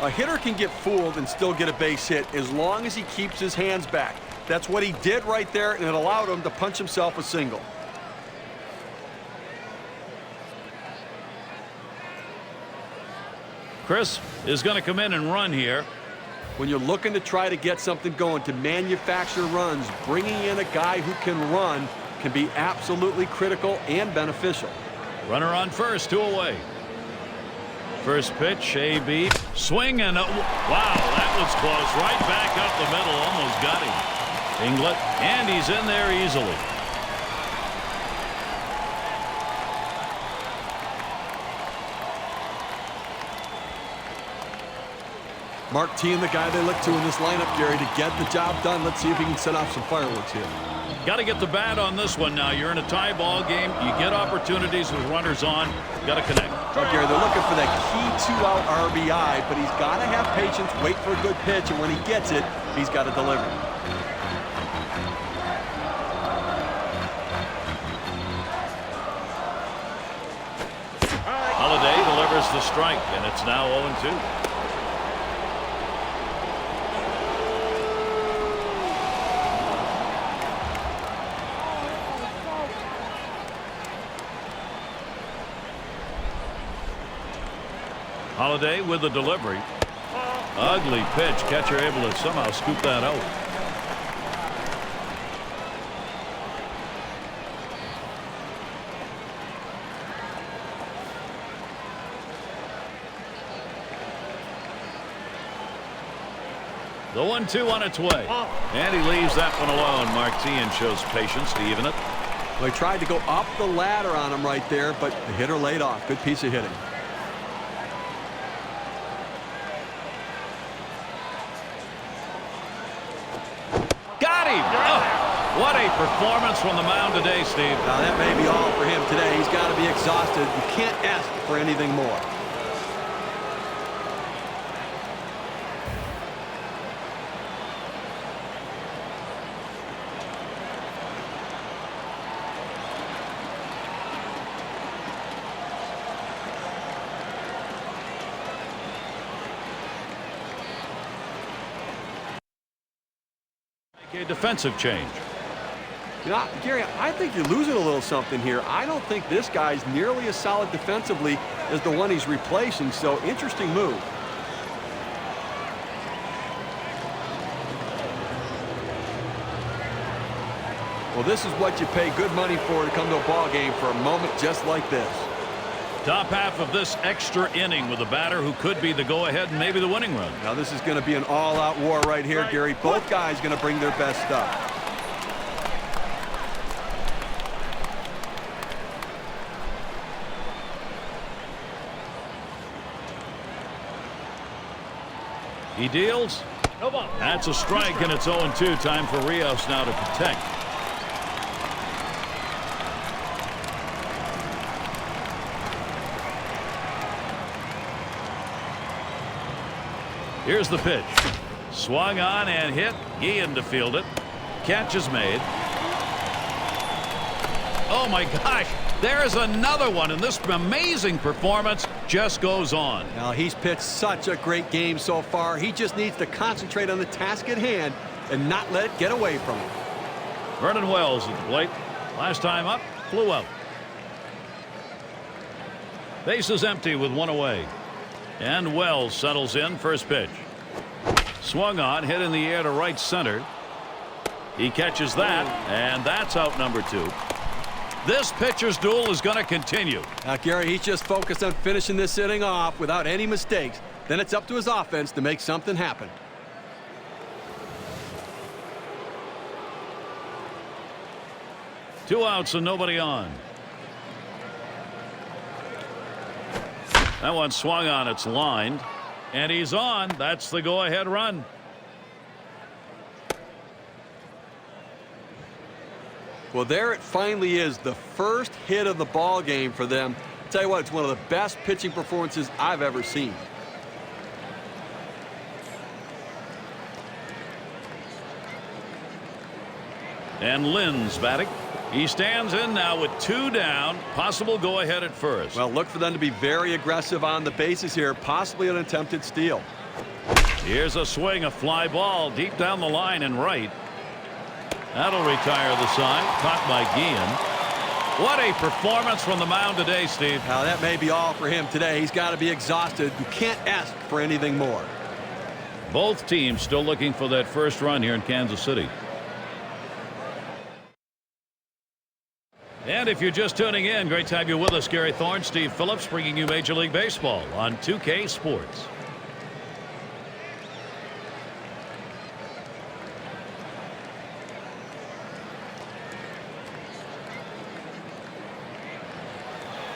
A hitter can get fooled and still get a base hit as long as he keeps his hands back. That's what he did right there, and it allowed him to punch himself a single. Chris is going to come in and run here. When you're looking to try to get something going, to manufacture runs, bringing in a guy who can run can be absolutely critical and beneficial. Runner on first, 2 away. First pitch, A.B. Swing and wow, that was close. Right back up the middle, almost got him. Inglet, and he's in there easily. Martin, the guy they look to in this lineup, Gary, to get the job done. Let's see if he can set off some fireworks here. Got to get the bat on this one now. You're in a tie ball game. You get opportunities with runners on. Got to connect. Oh, Gary, they're looking for that key 2-out RBI, but he's got to have patience, wait for a good pitch, and when he gets it, he's got to deliver. Holiday delivers the strike, and it's now 0-2. Holiday with the delivery. Ugly pitch. Catcher able to somehow scoop that out. The 1-2 on its way. And he leaves that one alone. Martin shows patience to even it. Well, he tried to go up the ladder on him right there, but the hitter laid off. Good piece of hitting. What a performance from the mound today, Steve. Now, that may be all for him today. He's got to be exhausted. You can't ask for anything more. A defensive change. You know, Gary, I think you're losing a little something here. I don't think this guy's nearly as solid defensively as the one he's replacing, so interesting move. Well, this is what you pay good money for to come to a ball game for a moment just like this. Top half of this extra inning with a batter who could be the go-ahead and maybe the winning run. Now this is going to be an all-out war right here, Gary. Both guys going to bring their best stuff. He deals. That's a strike, and it's 0-2. Time for Rios now to protect. Here's the pitch. Swung on and hit. Guillen to field it. Catch is made. Oh my gosh. There's another one, and this amazing performance just goes on. Now he's pitched such a great game so far. He just needs to concentrate on the task at hand and not let it get away from him. Vernon Wells at the plate. Last time up, flew out. Base is empty with one away. And Wells settles in. First pitch. Swung on, hit in the air to right center. He catches that, and that's out number 2. This pitcher's duel is going to continue. Now, Gary, he's just focused on finishing this inning off without any mistakes. Then it's up to his offense to make something happen. Two outs and nobody on. That one swung on, it's lined. And he's on. That's the go-ahead run. Well, there it finally is, the first hit of the ball game for them. Tell you what, it's one of the best pitching performances I've ever seen. And Lynn's batting. He stands in now with 2 down. Possible go-ahead at first. Well, look for them to be very aggressive on the bases here, possibly an attempted steal. Here's a swing, a fly ball deep down the line and right. That'll retire the side. Caught by Guillen. What a performance from the mound today, Steve. Now, that may be all for him today. He's got to be exhausted. You can't ask for anything more. Both teams still looking for that first run here in Kansas City. And if you're just tuning in, great to have you with us. Gary Thorne, Steve Phillips, bringing you Major League Baseball on 2K Sports.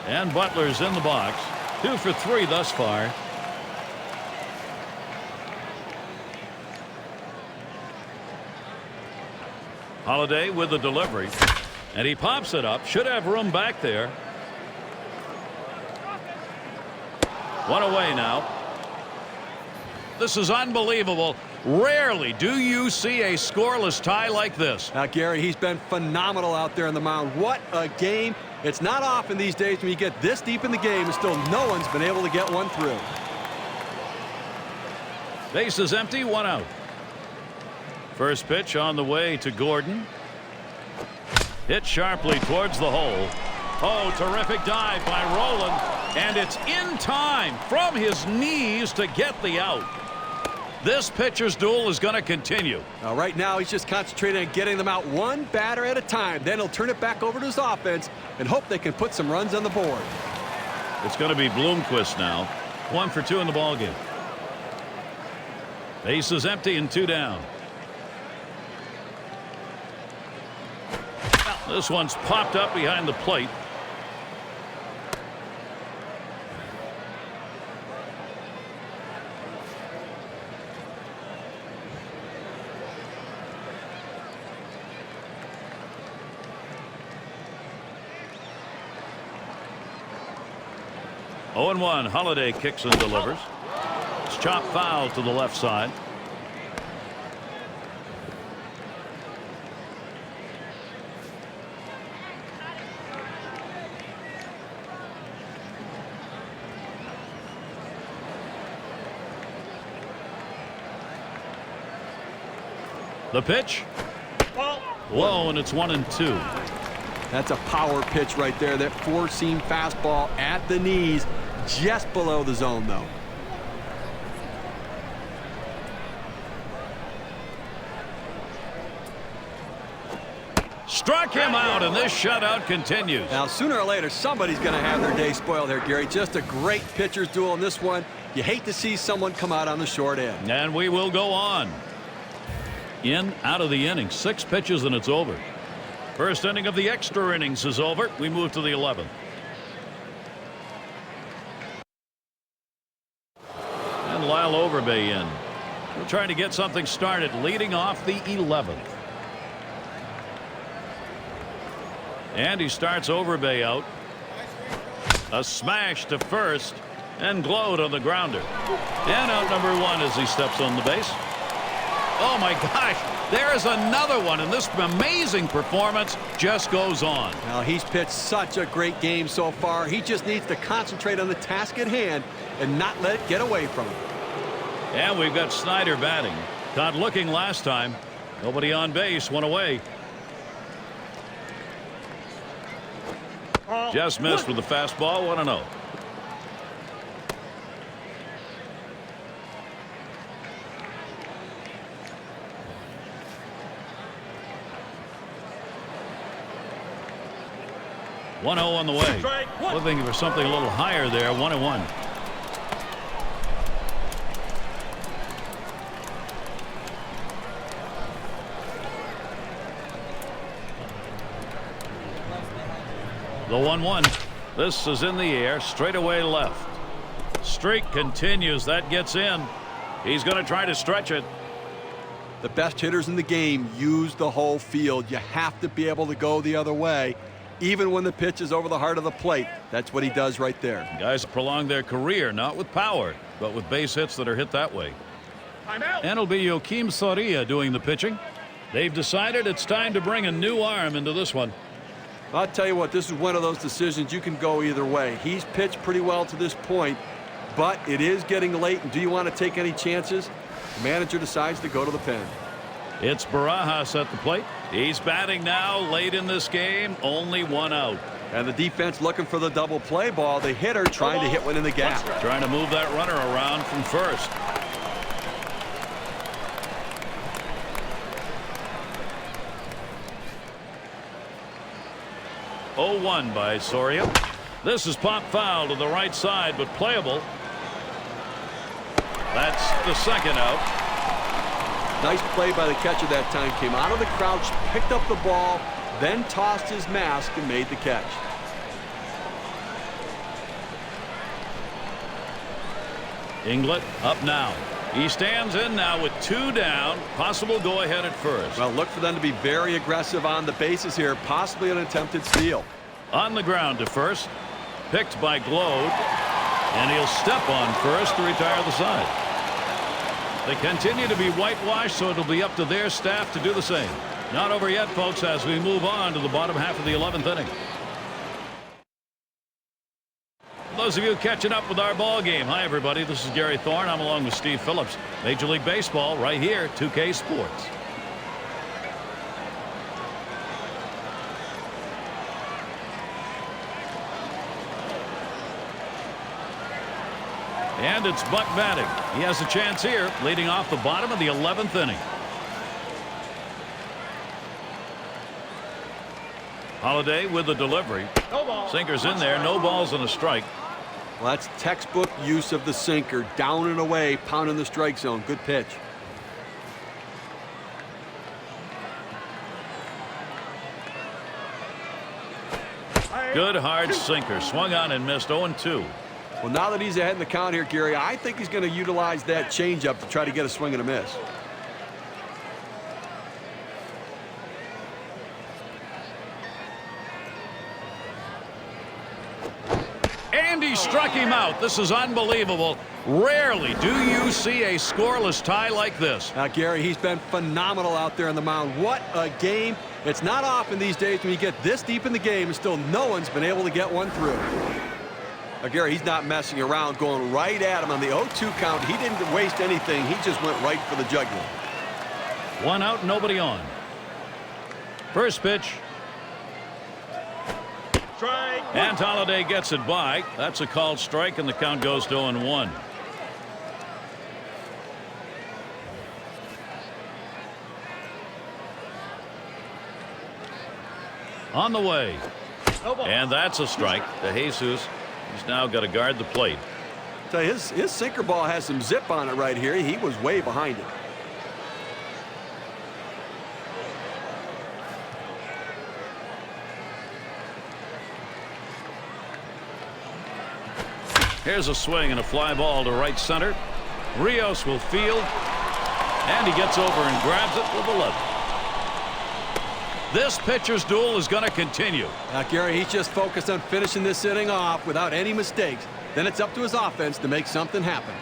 And Butler's in the box. 2 for 3 thus far. Holiday with the delivery. And he pops it up. Should have room back there. One away now. This is unbelievable. Rarely do you see a scoreless tie like this. Now, Gary, he's been phenomenal out there on the mound. What a game. It's not often these days when you get this deep in the game and still no one's been able to get one through. Base is empty, 1 out. First pitch on the way to Gordon. Hit sharply towards the hole. Oh, terrific dive by Rowland. And it's in time from his knees to get the out. This pitcher's duel is going to continue. Now, right now, he's just concentrating on getting them out one batter at a time. Then he'll turn it back over to his offense and hope they can put some runs on the board. It's going to be Bloomquist now. 1 for 2 in the ballgame. Base is empty and 2 down. This one's popped up behind the plate. Oh and 1. Holiday kicks and delivers. It's chopped foul to the left side. The pitch. Low, and it's 1-2. That's a power pitch right there. That four-seam fastball at the knees, just below the zone, though. Struck him out, and this shutout continues. Now, sooner or later, somebody's going to have their day spoiled here, Gary. Just a great pitcher's duel in this one. You hate to see someone come out on the short end. And we will go on. In, out of the inning. 6 pitches, and it's over. First inning of the extra innings is over. We move to the 11th. And Lyle Overbay in. We're trying to get something started, leading off the 11th. And he starts Overbay out. A smash to first, and Glode on the grounder. And out number 1 as he steps on the base. Oh my gosh, there is another one, and this amazing performance just goes on. Now, he's pitched such a great game so far. He just needs to concentrate on the task at hand and not let it get away from him. And we've got Snyder batting. Caught looking last time. Nobody on base, one away. Just missed with the fastball, 1-0. On the way. Looking for something a little higher there. 1-1. The 1-1. This is in the air, straight away left. Streak continues. That gets in. He's going to try to stretch it. The best hitters in the game use the whole field. You have to be able to go the other way, even when the pitch is over the heart of the plate. That's what he does right there. Guys prolong their career, not with power, but with base hits that are hit that way. And it'll be Joakim Soria doing the pitching. They've decided it's time to bring a new arm into this one. I'll tell you what, this is one of those decisions you can go either way. He's pitched pretty well to this point, but it is getting late, and do you want to take any chances? The manager decides to go to the pen. It's Barajas at the plate. He's batting now late in this game, only 1 out. And the defense looking for the double play ball. The hitter trying to hit one in the gap. Trying to move that runner around from first. Oh, 1 by Soria. This is pop foul to the right side, but playable. That's the second out. Nice play by the catcher that time. Came out of the crouch, picked up the ball, then tossed his mask and made the catch. Inglet up now. He stands in now with 2 down. Possible go ahead at first. Well, look for them to be very aggressive on the bases here. Possibly an attempted steal. On the ground to first. Picked by Glode. And he'll step on first to retire the side. They continue to be whitewashed, so it'll be up to their staff to do the same. Not over yet, folks, as we move on to the bottom half of the 11th inning. Those of you catching up with our ball game, hi everybody, this is Gary Thorne. I'm along with Steve Phillips. Major League Baseball right here, 2K Sports. And it's Buck batting. He has a chance here, leading off the bottom of the 11th inning. Holiday with the delivery. Sinker's in there, no balls and a strike. Well, that's textbook use of the sinker. Down and away, pounding the strike zone. Good pitch. Good hard sinker. Swung on and missed. 0-2. Well, now that he's ahead in the count here, Gary, I think he's going to utilize that changeup to try to get a swing and a miss. And he struck him out. This is unbelievable. Rarely do you see a scoreless tie like this. Now, Gary, he's been phenomenal out there on the mound. What a game. It's not often these days when you get this deep in the game and still no one's been able to get one through. Now, Gary, he's not messing around, going right at him on the 0-2 count. He didn't waste anything. He just went right for the jugular. 1 out, nobody on. First pitch. Strike. And Holliday gets it by. That's a called strike, and the count goes to 0-1. On the way. And that's a strike to Jesus. He's now got to guard the plate. So his sinker ball has some zip on it right here. He was way behind it. Here's a swing and a fly ball to right center. Rios will field, and he gets over and grabs it with a left. This pitcher's duel is going to continue. Now, Gary, he's just focused on finishing this inning off without any mistakes. Then it's up to his offense to make something happen.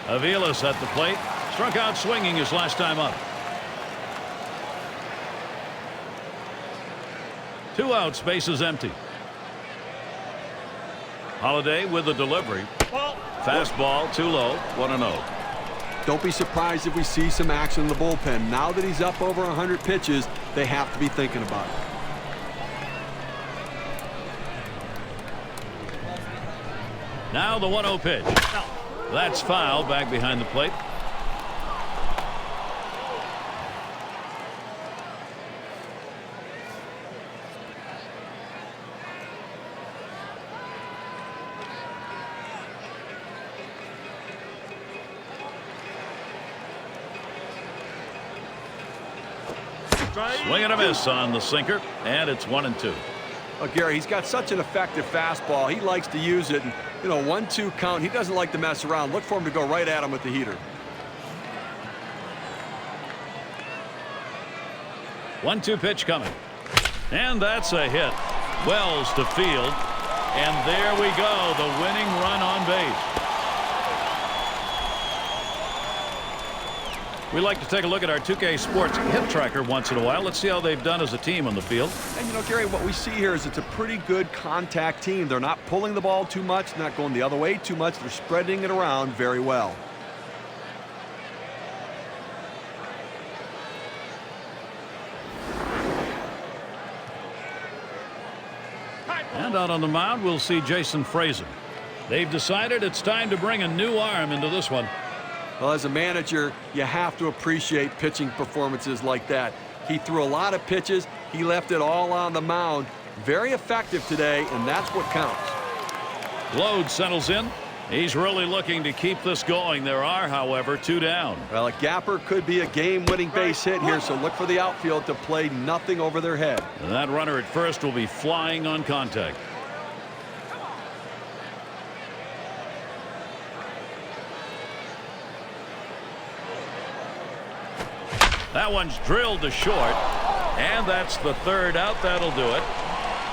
Aviles at the plate. Struck out swinging his last time up. 2 outs, bases empty. Holliday with the delivery. Fastball too low. 1-0. Don't be surprised if we see some action in the bullpen. Now that he's up over 100 pitches, they have to be thinking about it. Now the 1-0 pitch. That's foul back behind the plate. Swing and a miss on the sinker, and it's 1-2. Oh, Gary, he's got such an effective fastball. He likes to use it. And, 1-2 count. He doesn't like to mess around. Look for him to go right at him with the heater. 1-2 pitch coming. And that's a hit. Wells to field. And there we go. The winning run on base. We like to take a look at our 2K Sports hit tracker once in a while. Let's see how they've done as a team on the field. And, Gary, what we see here is it's a pretty good contact team. They're not pulling the ball too much, not going the other way too much. They're spreading it around very well. And out on the mound, we'll see Jason Frazier. They've decided it's time to bring a new arm into this one. Well, as a manager, you have to appreciate pitching performances like that. He threw a lot of pitches. He left it all on the mound. Very effective today, and that's what counts. Load settles in. He's really looking to keep this going. There are, however, 2 down. Well, a gapper could be a game-winning base hit here, so look for the outfield to play nothing over their head. And that runner at first will be flying on contact. That one's drilled to short, and that's the 3rd out. That'll do it.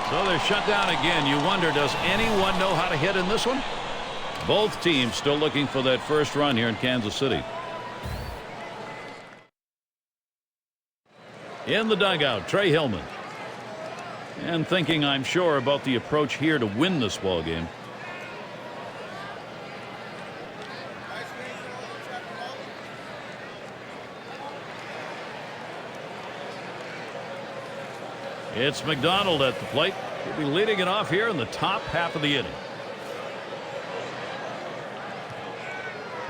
So they're shut down again. You wonder, does anyone know how to hit in this one? Both teams still looking for that first run here in Kansas City. In the dugout, Trey Hillman. And thinking, I'm sure, about the approach here to win this ball game. It's McDonald at the plate. He'll be leading it off here in the top half of the inning.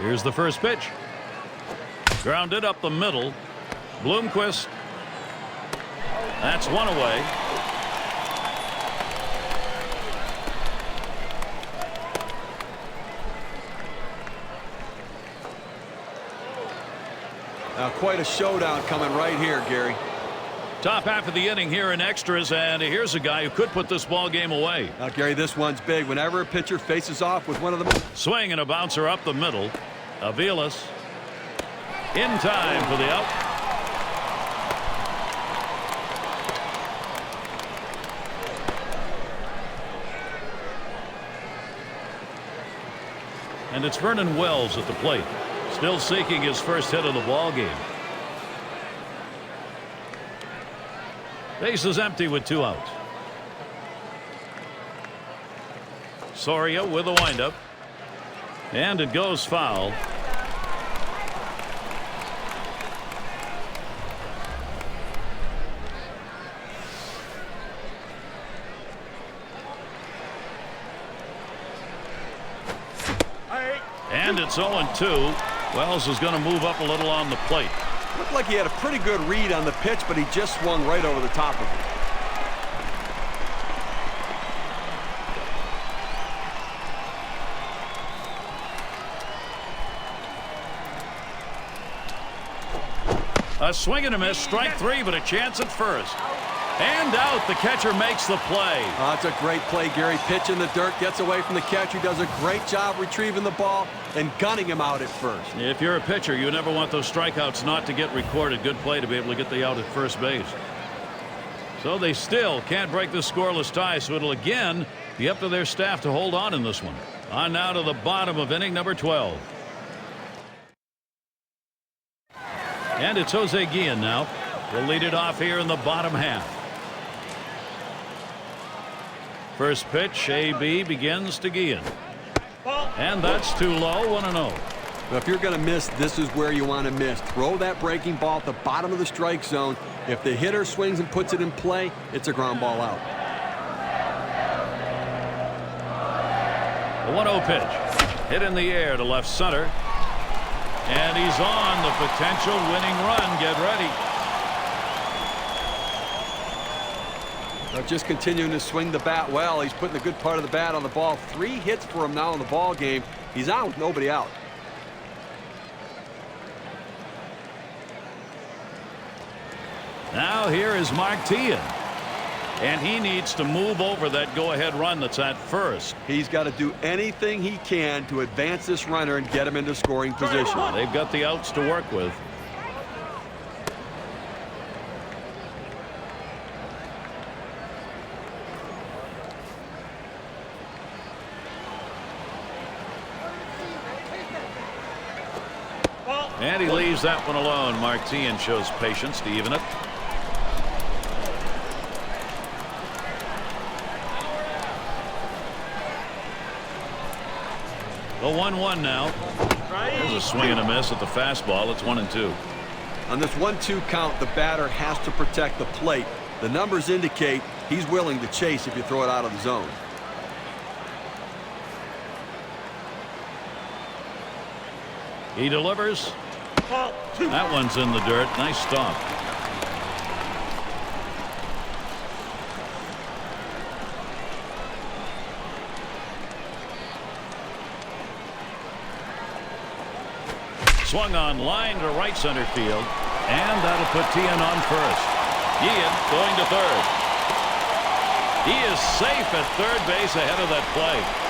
Here's the first pitch. Grounded up the middle. Bloomquist. That's one away. Now, quite a showdown coming right here, Gary. Top half of the inning here in extras, and here's a guy who could put this ball game away. Now, Gary, this one's big. Whenever a pitcher faces off with one of them. Swing and a bouncer up the middle. Aviles in time for the out. And it's Vernon Wells at the plate, still seeking his first hit of the ball game. Base is empty with 2 outs. Soria with a windup. And it goes foul. And it's 0-2. Wells is going to move up a little on the plate. Looked like he had a pretty good read on the pitch, but he just swung right over the top of it. A swing and a miss, strike three, but a chance at first. And out, the catcher makes the play. Oh, it's a great play, Gary. Pitch in the dirt, gets away from the catcher, does a great job retrieving the ball and gunning him out at first. If you're a pitcher, you never want those strikeouts not to get recorded. Good play to be able to get the out at first base. So they still can't break the scoreless tie, so it'll again be up to their staff to hold on in this one. On now to the bottom of inning number 12. And it's Jose Guillen now. We'll lead it off here in the bottom half. First pitch, AB begins to Guillen. And that's too low, 1-0. Now, if you're going to miss, this is where you want to miss. Throw that breaking ball at the bottom of the strike zone. If the hitter swings and puts it in play, it's a ground ball out. The 1-0 pitch. Hit in the air to left center. And he's on the potential winning run. Get ready. Just continuing to swing the bat well. He's putting a good part of the bat on the ball. 3 hits for him now in the ball game. He's out with nobody out. Now here is Martin. And he needs to move over that go-ahead run that's at first. He's got to do anything he can to advance this runner and get him into scoring position. They've got the outs to work with. And he leaves that one alone. Martin shows patience to even it. The 1-1 now. There's a swing and a miss at the fastball. It's 1-2. On this 1-2 count, the batter has to protect the plate. The numbers indicate he's willing to chase if you throw it out of the zone. He delivers. That one's in the dirt. Nice stop. Swung on line to right center field. And that'll put Tien on first. Guillen going to third. He is safe at third base ahead of that play.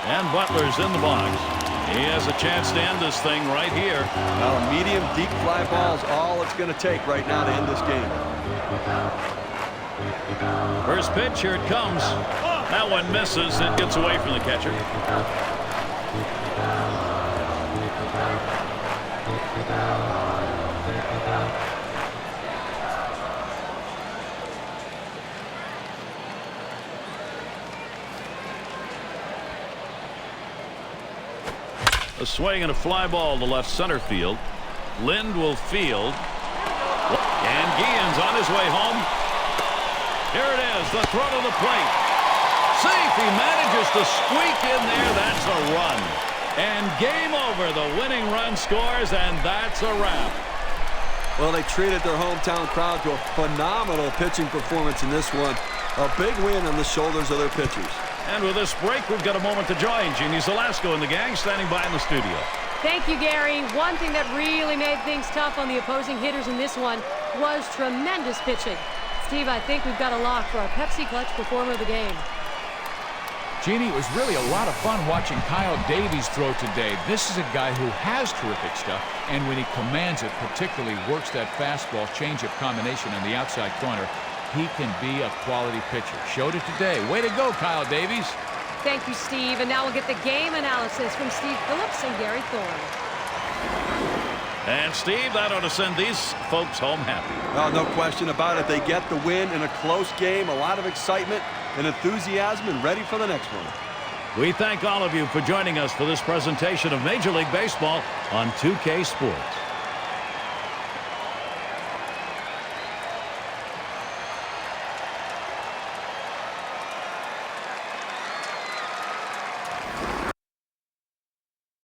And Butler's in the box. He has a chance to end this thing right here. Well, a medium deep fly ball is all it's going to take right now to end this game. First pitch, here it comes. That one misses. It gets away from the catcher. A swing and a fly ball to left center field. Lind will field. And Guillen's on his way home. Here it is, the throw to the plate. See if he manages to squeak in there. That's a run. And game over. The winning run scores, and that's a wrap. Well, they treated their hometown crowd to a phenomenal pitching performance in this one. A big win on the shoulders of their pitchers. And with this break, we've got a moment to join Jeannie Zelasco and the gang standing by in the studio. Thank you, Gary. One thing that really made things tough on the opposing hitters in this one was tremendous pitching. Steve, I think we've got a lock for our Pepsi Clutch Performer of the game. Jeannie, it was really a lot of fun watching Kyle Davies throw today. This is a guy who has terrific stuff, and when he commands it, particularly works that fastball changeup combination on the outside corner, he can be a quality pitcher. Showed it today. Way to go, Kyle Davies. Thank you, Steve. And now we'll get the game analysis from Steve Phillips and Gary Thorne. And Steve, that ought to send these folks home happy. Oh, no question about it. They get the win in a close game, a lot of excitement and enthusiasm, and ready for the next one. We thank all of you for joining us for this presentation of Major League Baseball on 2K Sports.